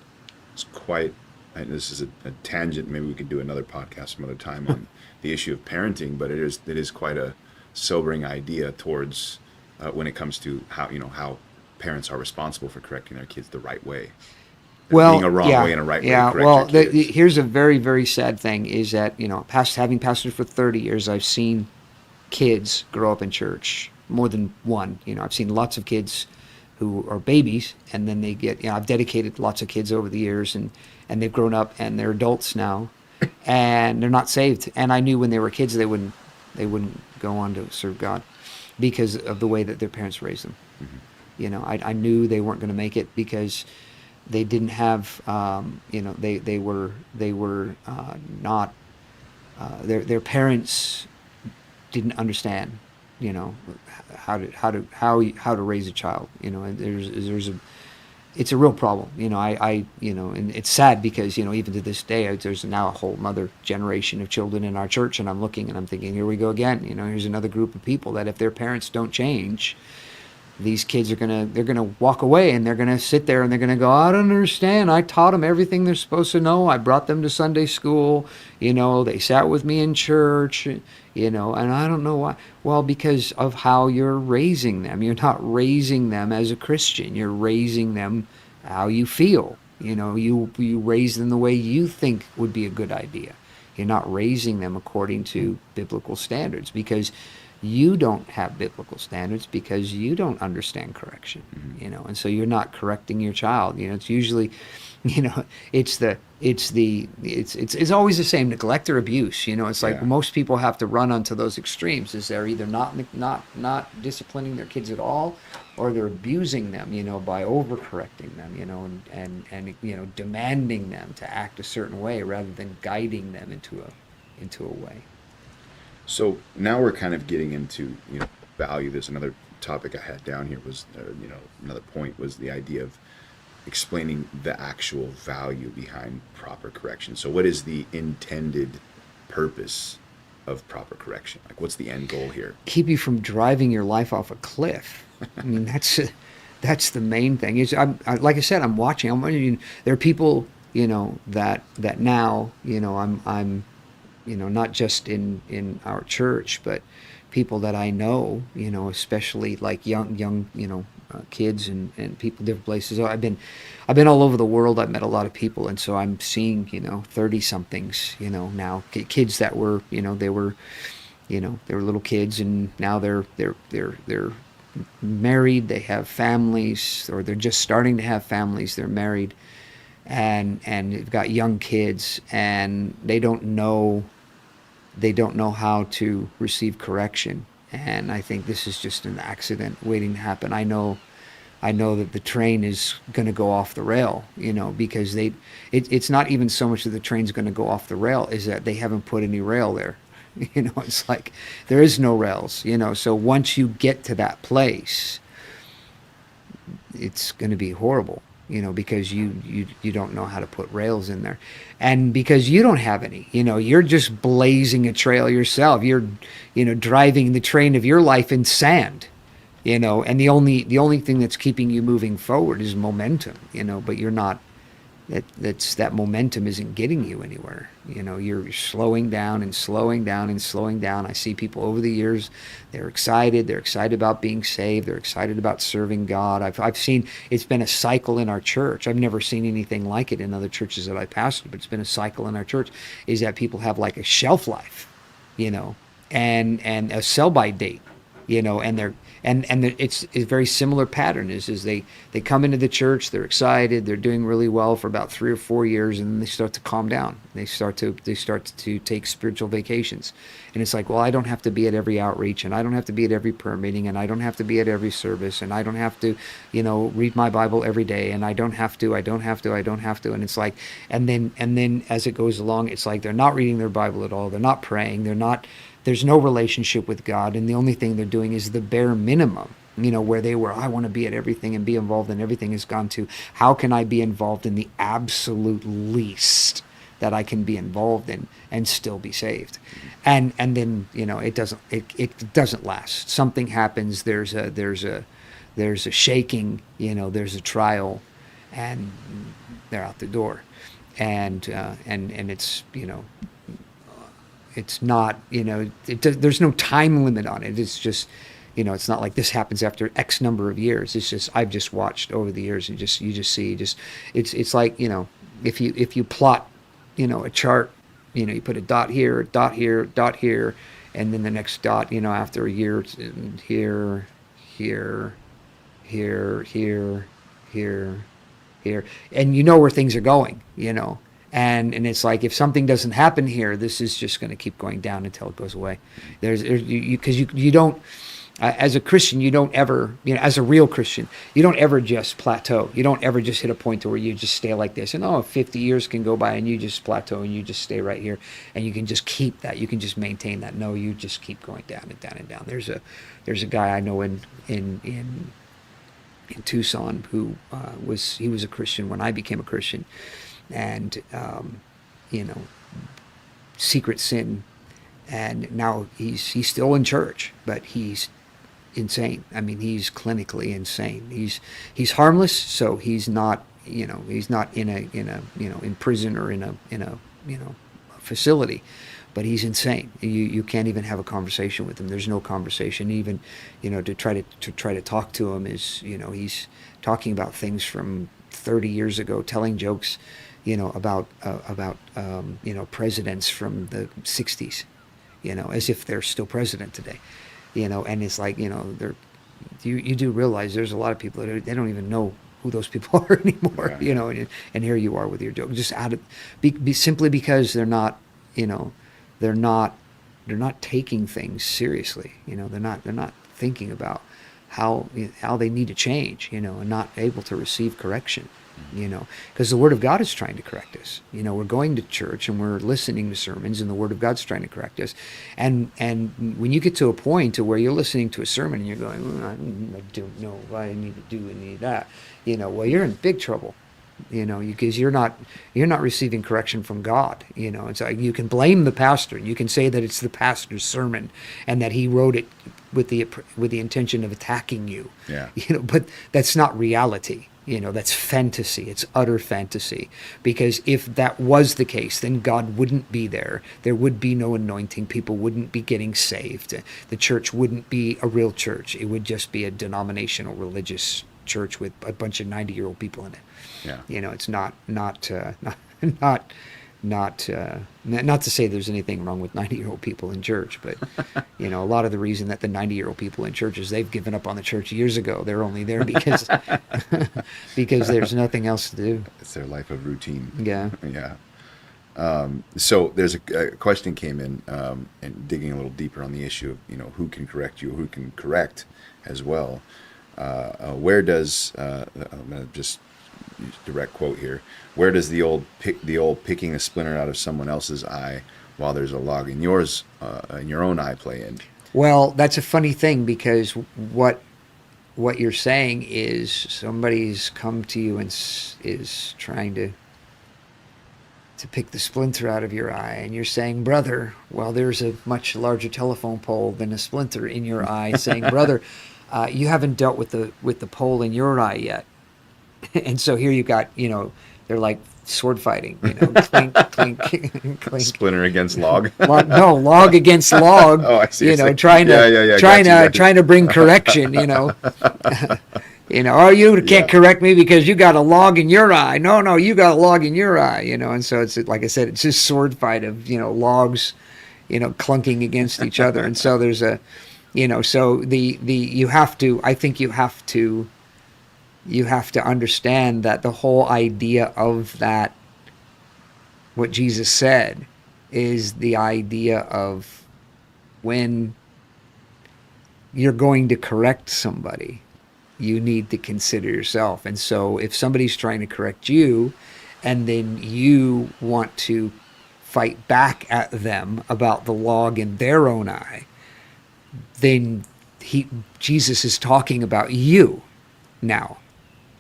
It's quite, and this is a tangent, maybe we could do another podcast some other time on the issue of parenting, but it is quite a sobering idea towards when it comes to how parents are responsible for correcting their kids the right way. Well, being a wrong way and a right way to correct well, your kids. Here's a very, very sad thing, is that having pastored for 30 years, I've seen kids grow up in church, more than one. I've seen lots of kids who are babies, and then they get, I've dedicated lots of kids over the years, and they've grown up and they're adults now, and they're not saved. And I knew when they were kids they wouldn't go on to serve God because of the way that their parents raised them. Mm-hmm. I knew they weren't going to make it because they didn't have, they were not, their parents didn't understand, how to raise a child, and it's a real problem, and it's sad because, even to this day, there's now a whole other generation of children in our church, and I'm looking and I'm thinking, here we go again, here's another group of people that if their parents don't change, these kids they're gonna walk away, and they're gonna sit there and they're gonna go, I don't understand. I taught them everything they're supposed to know. I brought them to Sunday school. They sat with me in church. And I don't know why. Well, because of how you're raising them. You're not raising them as a Christian. You're raising them how you feel. You raise them the way you think would be a good idea. You're not raising them according to biblical standards, because you don't have biblical standards because you don't understand correction, and so you're not correcting your child. It's usually, you know, it's always the same, neglect or abuse. It's like Yeah. most people have to run onto those extremes. Is they're either not disciplining their kids at all, or they're abusing them, by overcorrecting them, and demanding them to act a certain way rather than guiding them into a way. So now we're kind of getting into, value. There's another topic I had down here was, another point was the idea of explaining the actual value behind proper correction. So what is the intended purpose of proper correction? Like, what's the end goal here? Keep you from driving your life off a cliff. I mean, that's the main thing. Like I said, I'm watching. There are people, that now, I'm not just in our church, but people that I know, especially like young, kids and people different places. I've been all over the world. I've met a lot of people, and so I'm seeing 30 somethings now, kids that were they were little kids, and now they're married, they have families, or they're just starting to have families. They're married, and they've got young kids, and they don't know how to receive correction. And I think this is just an accident waiting to happen. I know that the train is going to go off the rail, because it's not even so much that the train's going to go off the rail, is that they haven't put any rail there. It's like there is no rails, so once you get to that place, it's going to be horrible, because you don't know how to put rails in there. And because you don't have any, you're just blazing a trail yourself. You're, driving the train of your life in sand, and the only thing that's keeping you moving forward is momentum, but you're not, that momentum isn't getting you anywhere. You're slowing down and slowing down and slowing down. I see people over the years, they're excited about being saved, they're excited about serving God. I've seen, it's been a cycle in our church. I've never seen anything like it in other churches that I pastored, but it's been a cycle in our church, is that people have like a shelf life, and a sell by date, and it's a very similar pattern is they come into the church, they're excited, they're doing really well for about 3 or 4 years, and then they start to calm down. They start to take spiritual vacations, and it's like, well, I don't have to be at every outreach, and I don't have to be at every prayer meeting, and I don't have to be at every service, and I don't have to, read my Bible every day, and I don't have to, and it's like, and then as it goes along, it's like they're not reading their Bible at all, they're not praying, there's no relationship with God, and the only thing they're doing is the bare minimum. Where they were, I want to be at everything and be involved in everything, has gone to, how can I be involved in the absolute least that I can be involved in and still be saved? And then it doesn't last. Something happens. There's a shaking. There's a trial, and they're out the door, and it's it's not, there's no time limit on it. It's just, it's not like this happens after X number of years. It's just, I've just watched over the years, and you just see, it's like, if you plot, a chart, you put a dot here, dot here, dot here, and then the next dot, after a year, here, here, here, here, and where things are going, And it's like, if something doesn't happen here, this is just going to keep going down until it goes away. Because you don't, as a Christian, you don't ever, as a real Christian, you don't ever just plateau. You don't ever just hit a point to where you just stay like this. And 50 years can go by and you just plateau and you just stay right here, and you can just keep that. You can just maintain that. No, you just keep going down and down and down. There's a guy I know in Tucson who was a Christian when I became a Christian. And secret sin, and now he's still in church, but he's insane. I mean, he's clinically insane. He's harmless, so he's not he's not in in prison or in a facility, but he's insane. You can't even have a conversation with him. There's no conversation. Even to try to talk to him is he's talking about things from 30 years ago, telling jokes about presidents from the 60s, as if they're still president today, And it's like, you do realize there's a lot of people that they don't even know who those people are anymore, Yeah. and here you are with your joke, just out of, simply because you know, they're not, they're not taking things seriously, they're not thinking about how they need to change, and not able to receive correction, because the Word of God is trying to correct us. We're going to church and we're listening to sermons, and the Word of God's trying to correct us. And when you get to a point to where you're listening to a sermon and you're going, I don't know what I need to do and need that, well, you're in big trouble. Because you're not receiving correction from God. And so you can blame the pastor. You can say that it's the pastor's sermon and that he wrote it with the intention of attacking you. Yeah. But that's not reality. That's fantasy. It's utter fantasy. Because if that was the case, then God wouldn't be there. There would be no anointing. People wouldn't be getting saved. The church wouldn't be a real church. It would just be a denominational religious church with a bunch of 90-year-old people in it. Yeah. It's not to say there's anything wrong with 90-year-old people in church, but a lot of the reason that the 90-year-old people in churches, they've given up on the church years ago. They're only there because because there's nothing else to do. It's their life of routine. Yeah. Yeah. So there's a question came in, and digging a little deeper on the issue of who can correct you, who can correct as well. Where does I'm gonna just use direct quote here? Where does the old picking a splinter out of someone else's eye while there's a log in yours in your own eye play in? Well, that's a funny thing, because what you're saying is somebody's come to you and is trying to pick the splinter out of your eye, and you're saying, brother, well, there's a much larger telephone pole than a splinter in your eye, saying, brother, you haven't dealt with the pole in your eye yet. And so here you got, they're like sword fighting, clink, clink, clink. Splinter against log. No, log against log. Oh, I see. Trying to bring correction. You can't correct me because you got a log in your eye. No, you got a log in your eye. And so it's, like I said, it's this sword fight of logs, clunking against each other. And so there's a, so you have to. I think you have to understand that the whole idea of that, what Jesus said, is the idea of when you're going to correct somebody, you need to consider yourself. And so if somebody's trying to correct you and then you want to fight back at them about the log in their own eye, then Jesus is talking about you now.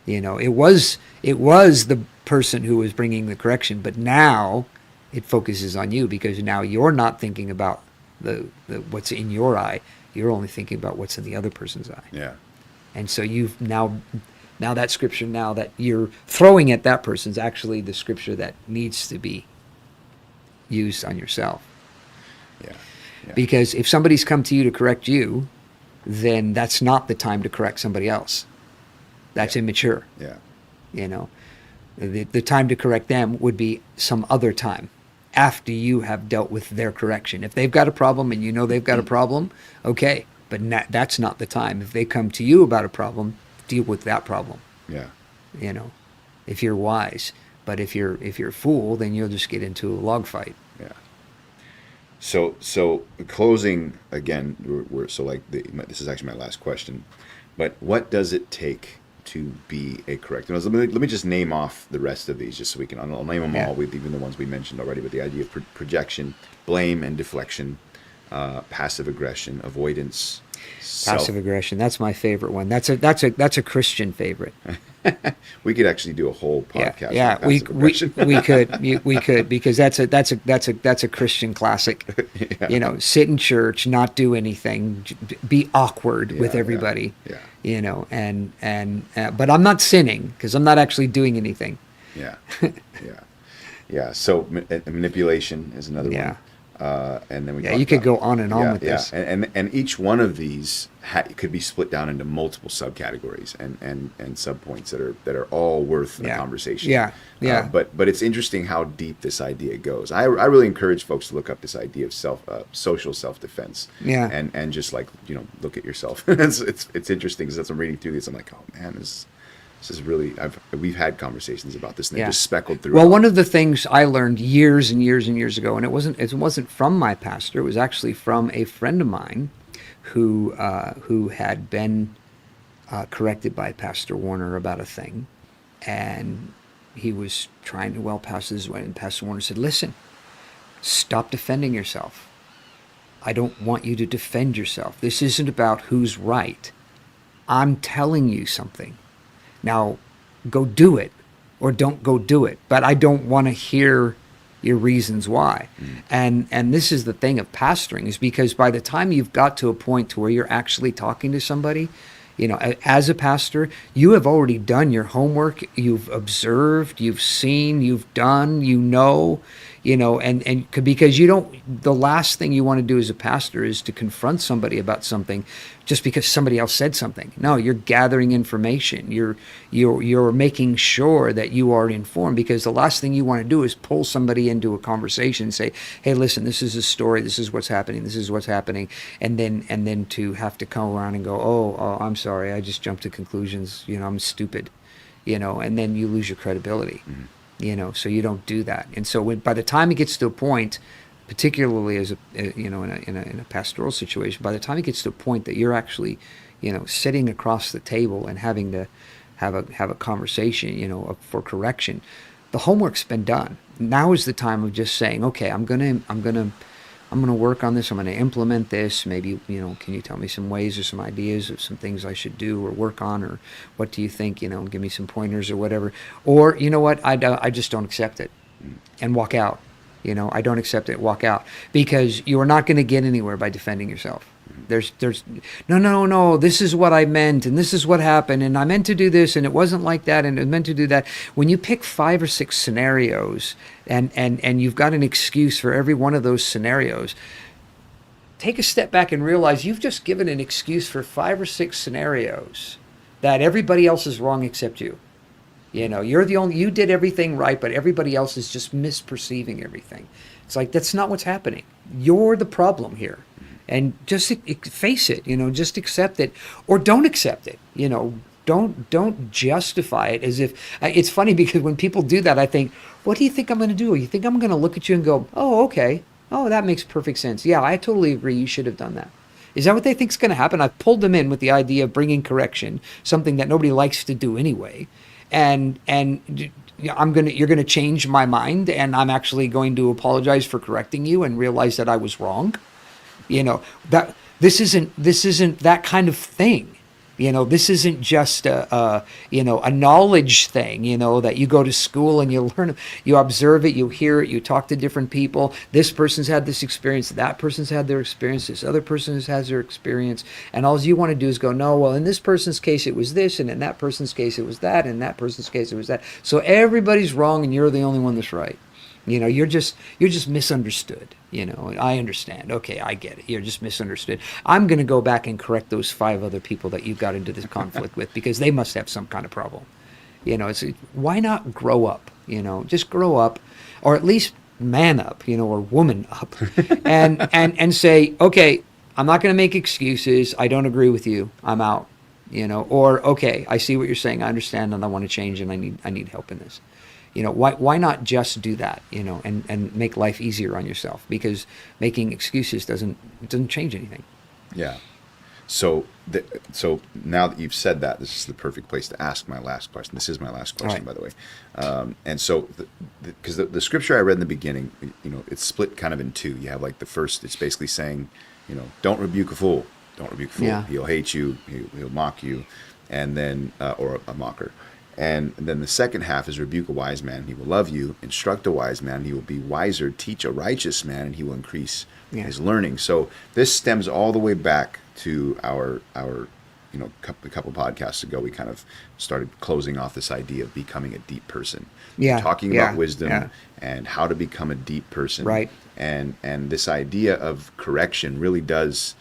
It was the person who was bringing the correction, but now it focuses on you, because now you're not thinking about the what's in your eye. You're only thinking about what's in the other person's eye. Yeah. And so you've now that scripture now that you're throwing at that person's actually the scripture that needs to be used on yourself. Yeah. Yeah. Because if somebody's come to you to correct you, then that's not the time to correct somebody else. That's immature. Yeah. The time to correct them would be some other time after you have dealt with their correction. If they've got a problem and they've got a problem, okay, but that's not the time. If they come to you about a problem, deal with that problem. Yeah. If you're wise. But if you're a fool, then you'll just get into a log fight. Yeah. So closing again. This is actually my last question. But what does it take to be a corrector? Let me just name off the rest of these, just so we can. I'll name them all, with even the ones we mentioned already. But the idea of projection, blame and deflection, passive aggression, avoidance. Passive aggression. That's my favorite one. That's a Christian favorite. We could actually do a whole podcast. Yeah, on passive aggression. we could because that's a Christian classic. Yeah. Sit in church, not do anything, be awkward with everybody. Yeah. But I'm not sinning because I'm not actually doing anything. Yeah. Yeah. Yeah. So manipulation is another one. And then we Yeah, talked you could about, go on and on yeah, with yeah, this. and each one of these could be split down into multiple subcategories and subpoints that are all worth a Yeah. conversation. Yeah. Yeah. But it's interesting how deep this idea goes. I really encourage folks to look up this idea of social self defense. Yeah. And just like look at yourself. It's interesting because as I'm reading through this, I'm like, oh man, this is really, we've had conversations about this, and they're Yeah. just speckled through. Well, one of the things I learned years and years and years ago, and it wasn't from my pastor. It was actually from a friend of mine who had been corrected by Pastor Warner about a thing, and he was trying to Pastor this way, and Pastor Warner said, "Listen, stop defending yourself. I don't want you to defend yourself. This isn't about who's right. I'm telling you something. Now, go do it, or don't go do it. But I don't want to hear your reasons why." And this is the thing of pastoring, is because by the time you've got to a point to where you're actually talking to somebody, as a pastor, you have already done your homework. You've observed, you've seen, you've done, and because the last thing you want to do as a pastor is to confront somebody about something just because somebody else said something. No, you're gathering information. You're making sure that you are informed, because the last thing you want to do is pull somebody into a conversation and say, "Hey, listen, this is a story. This is what's happening. This is what's happening," and then to have to come around and go, "Oh, I'm sorry. I just jumped to conclusions. I'm stupid," and then you lose your credibility. So you don't do that. And so by the time it gets to a point, particularly as in a pastoral situation, by the time it gets to a point that you're actually, sitting across the table and having to have a conversation, for correction, the homework's been done. Now is the time of just saying, "Okay, I'm gonna work on this. I'm gonna implement this. Maybe, can you tell me some ways or some ideas of some things I should do or work on, or what do you think? Give me some pointers or whatever." Or, you know what, I just don't accept it, and walk out. I don't accept it. Walk out, because you are not going to get anywhere by defending yourself. There's no. This is what I meant, and this is what happened, and I meant to do this, and it wasn't like that, and it meant to do that. When you pick 5 or 6 scenarios, and you've got an excuse for every one of those scenarios, take a step back and realize you've just given an excuse for 5 or 6 scenarios that everybody else is wrong except you. You're the only, you did everything right, but everybody else is just misperceiving everything. It's like, that's not what's happening. You're the problem here. And just face it, just accept it, or don't accept it. Don't justify it as if, it's funny because when people do that, I think, what do you think I'm going to do? You think I'm going to look at you and go, "Oh, okay. Oh, that makes perfect sense. Yeah, I totally agree. You should have done that." Is that what they think is going to happen? I've pulled them in with the idea of bringing correction, something that nobody likes to do anyway. And you're going to change my mind, and I'm actually going to apologize for correcting you and realize that I was wrong. That this isn't that kind of thing. This isn't just a knowledge thing, that you go to school and you learn, you observe it, you hear it, you talk to different people. This person's had this experience, that person's had their experience, this other person has their experience, and all you want to do is go, "No, well, in this person's case it was this, and in that person's case it was that, and in that person's case it was that. So everybody's wrong and you're the only one that's right." You're just misunderstood. I understand. Okay, I get it. You're just misunderstood. I'm going to go back and correct those 5 other people that you got into this conflict with, because they must have some kind of problem. It's, why not grow up? Just grow up, or at least man up, or woman up, and say, "Okay, I'm not going to make excuses. I don't agree with you. I'm out." Or, "Okay, I see what you're saying. I understand, and I want to change, and I need help in this." Why not just do that, and make life easier on yourself? Because making excuses doesn't change anything. Yeah. So now that you've said that, this is the perfect place to ask my last question. This is my last question, by the way. And so, because the scripture I read in the beginning, it's split kind of in 2. You have like the first, it's basically saying, don't rebuke a fool. Don't rebuke a fool. Yeah. He'll hate you. He'll mock you, and then or a mocker. And then the second half is rebuke a wise man, he will love you. Instruct a wise man, he will be wiser. Teach a righteous man, and he will increase his learning. So this stems all the way back to our a couple podcasts ago, we kind of started closing off this idea of becoming a deep person. Yeah, We're talking yeah, about wisdom yeah. and how to become a deep person. Right. And this idea of correction really does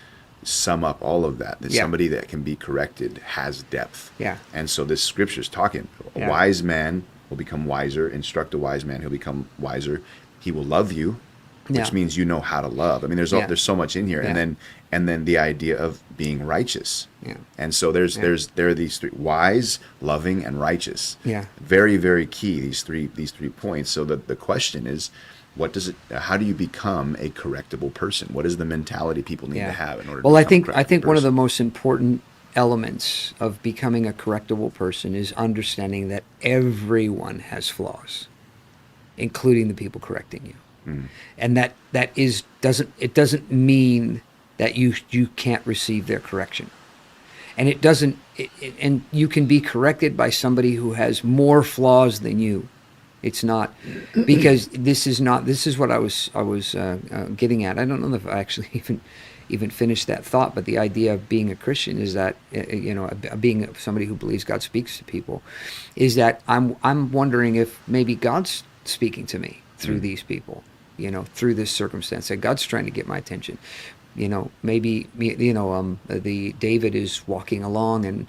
sum up all of that. That Yeah. somebody that can be corrected has depth. Yeah. And so this scripture's talking. A Yeah. wise man will become wiser. Instruct a wise man, he'll become wiser. He will love you, which Yeah. means you know how to love. I mean, Yeah. there's so much in here. Yeah. And then the idea of being righteous. Yeah. And so there are these three: wise, loving, and righteous. Yeah. Very, very key, these three points. So the question is, how do you become a correctable person? What is the mentality people need to have in order Well, to I become a think correctable one of the person? most important elements of becoming a correctable person is understanding that everyone has flaws, including the people correcting you. And that doesn't mean that you can't receive their correction. And and you can be corrected by somebody who has more flaws than you. It's not, because this is what I was getting at. I don't know if I actually even finished that thought, but the idea of being a Christian is that, being somebody who believes God speaks to people, is that I'm wondering if maybe God's speaking to me through these people, through this circumstance, that God's trying to get my attention. Maybe the David is walking along, and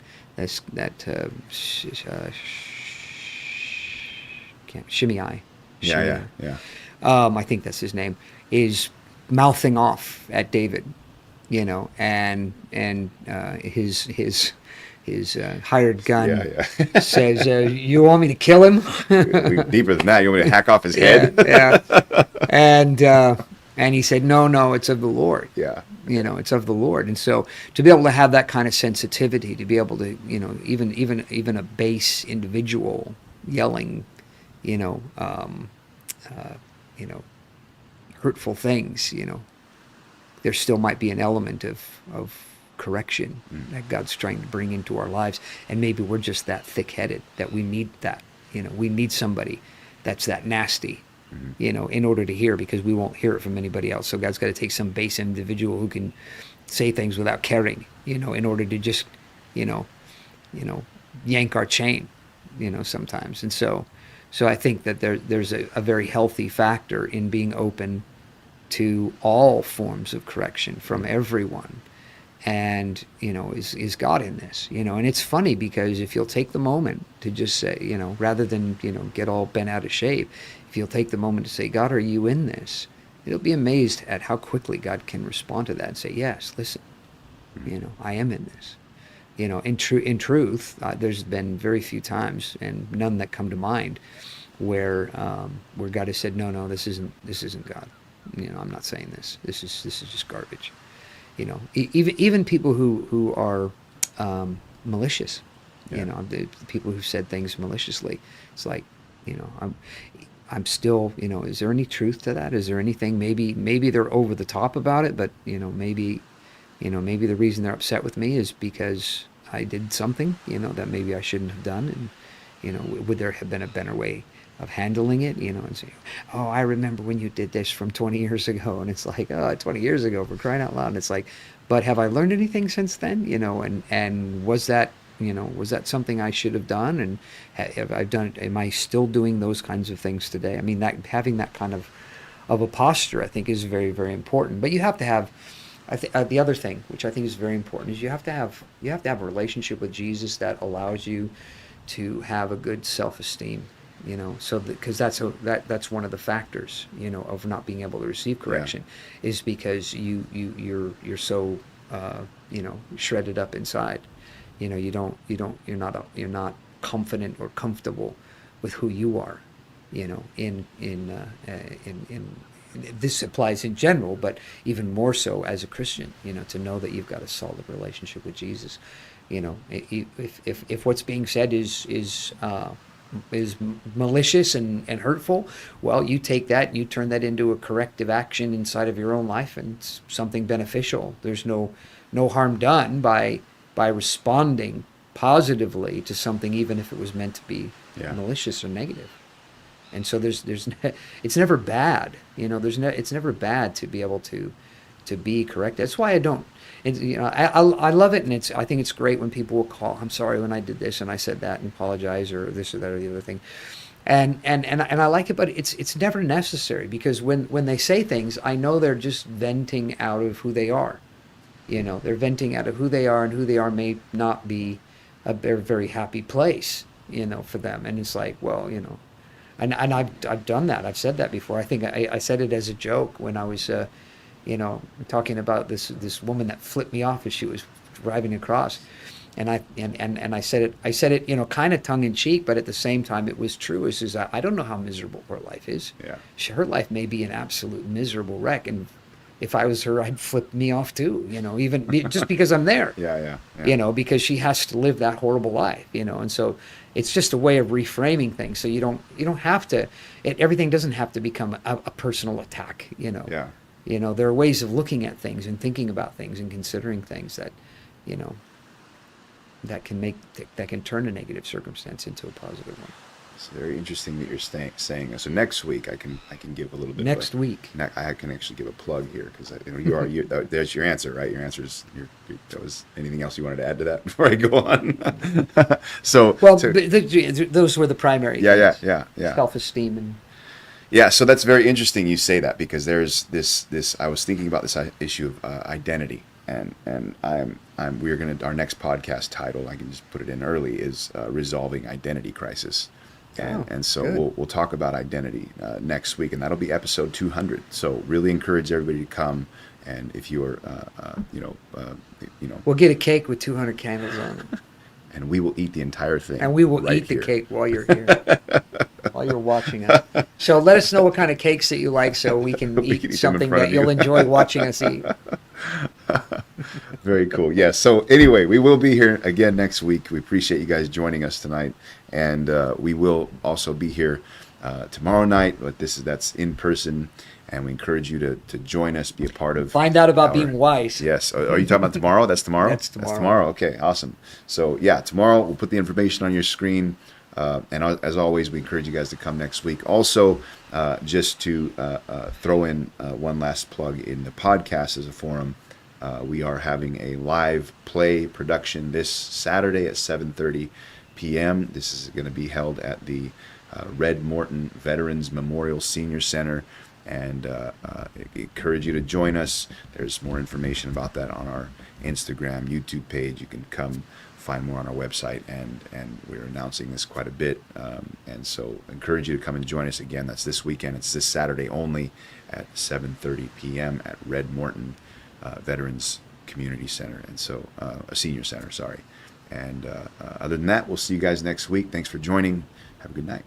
Shimei. Yeah. I think that's his name, is mouthing off at David, and his hired gun says, "You want me to kill him?" Deeper than that, you want me to hack off his head? Yeah. And he said, "No, it's of the Lord." Yeah. It's of the Lord. And so to be able to have that kind of sensitivity, to be able to, even a base individual yelling, hurtful things, there still might be an element of correction that God's trying to bring into our lives. And maybe we're just that thick-headed that we need that, we need somebody that's that nasty, in order to hear, because we won't hear it from anybody else. So God's got to take some base individual who can say things without caring, in order to just, yank our chain, sometimes. And so I think that there's a very healthy factor in being open to all forms of correction from everyone. And, is God in this? And it's funny, because if you'll take the moment to just say, rather than, get all bent out of shape, if you'll take the moment to say, "God, are you in this?" You'll be amazed at how quickly God can respond to that and say, "Yes, listen, I am in this." In truth, there's been very few times, and none that come to mind, where God has said, "No, this isn't God. I'm not saying this. This is just garbage." Even people who are malicious, the people who've said things maliciously. It's like, I'm still, is there any truth to that? Is there anything? Maybe they're over the top about it, but maybe the reason they're upset with me is because I did something, that maybe I shouldn't have done, and would there have been a better way of handling it, and say, "Oh, I remember when you did this from 20 years ago," and it's like, 20 years ago, for crying out loud. And it's like, but have I learned anything since then? And was that something I should have done? And have I done? Am I still doing those kinds of things today? I mean, that having that kind of a posture, I think, is very, very important. But you have to have, the other thing, which I think is very important, is you have to have a relationship with Jesus that allows you to have a good self-esteem. So because that's one of the factors, of not being able to receive correction, is because you're so shredded up inside. You're not confident or comfortable with who you are. In this applies in general, but even more so as a Christian. To know that you've got a solid relationship with Jesus. If what's being said is malicious and hurtful, well, you take that and you turn that into a corrective action inside of your own life, and it's something beneficial. There's no harm done by responding positively to something, even if it was meant to be malicious or negative. And so it's never bad. It's never bad to be able to to be correct. That's why I don't. It's, I love it, and I think it's great when people will call. I'm sorry when I did this and I said that and apologize or this or that or the other thing. And I like it, but it's never necessary, because when they say things, I know they're just venting out of who they are. They're venting out of who they are, and who they are may not be a very happy place, for them. And it's like, well, and I've done that. I've said that before. I think I said it as a joke when I was, talking about this woman that flipped me off as she was driving across. And I said it, kind of tongue in cheek, but at the same time it was true. Is I don't know how miserable her life is. Yeah. Her life may be an absolute miserable wreck, and if I was her, I'd flip me off too. Even just because I'm there. Yeah. Because she has to live that horrible life. And so it's just a way of reframing things. So you don't have to. Everything doesn't have to become a personal attack. Yeah. There are ways of looking at things and thinking about things and considering things that, that can turn a negative circumstance into a positive one. It's very interesting that you're saying. So next week I can give a little bit. Next week I can actually give a plug here, because there's your answer, right? Your answer is that was anything else you wanted to add to that before I go on? Those were the primary. Yeah. Self-esteem and. Yeah, so that's very interesting you say that, because there's this. I was thinking about this issue of identity, and we're gonna, our next podcast title, I can just put it in early, is resolving identity crisis, and so we'll talk about identity next week, and that'll be episode 200. So really encourage everybody to come, and if you're we'll get a cake with 200 candles on it. And we will eat the entire thing. And we will eat the cake while you're here, while you're watching us. So let us know what kind of cakes that you like, so we can eat something that you'll enjoy watching us eat. Very cool. Yeah. So anyway, we will be here again next week. We appreciate you guys joining us tonight, and we will also be here tomorrow night. But that's in person. And we encourage you to join us, be a part of. Find out about being wise. Yes. Are you talking about tomorrow? That's tomorrow? That's tomorrow. That's tomorrow. Okay, awesome. So, yeah, tomorrow we'll put the information on your screen. And as always, we encourage you guys to come next week. Also, just to throw in one last plug in the podcast as a forum, we are having a live play production this Saturday at 7:30 p.m. This is going to be held at the Red Morton Veterans Memorial Senior Center. And I encourage you to join us. There's more information about that on our Instagram, YouTube page. You can come find more on our website, and we're announcing this quite a bit. And so I encourage you to come and join us again. That's this weekend. It's this Saturday only at 7:30 p.m. at Red Morton Veterans Community Center, and so a senior center, sorry. And other than that, we'll see you guys next week. Thanks for joining. Have a good night.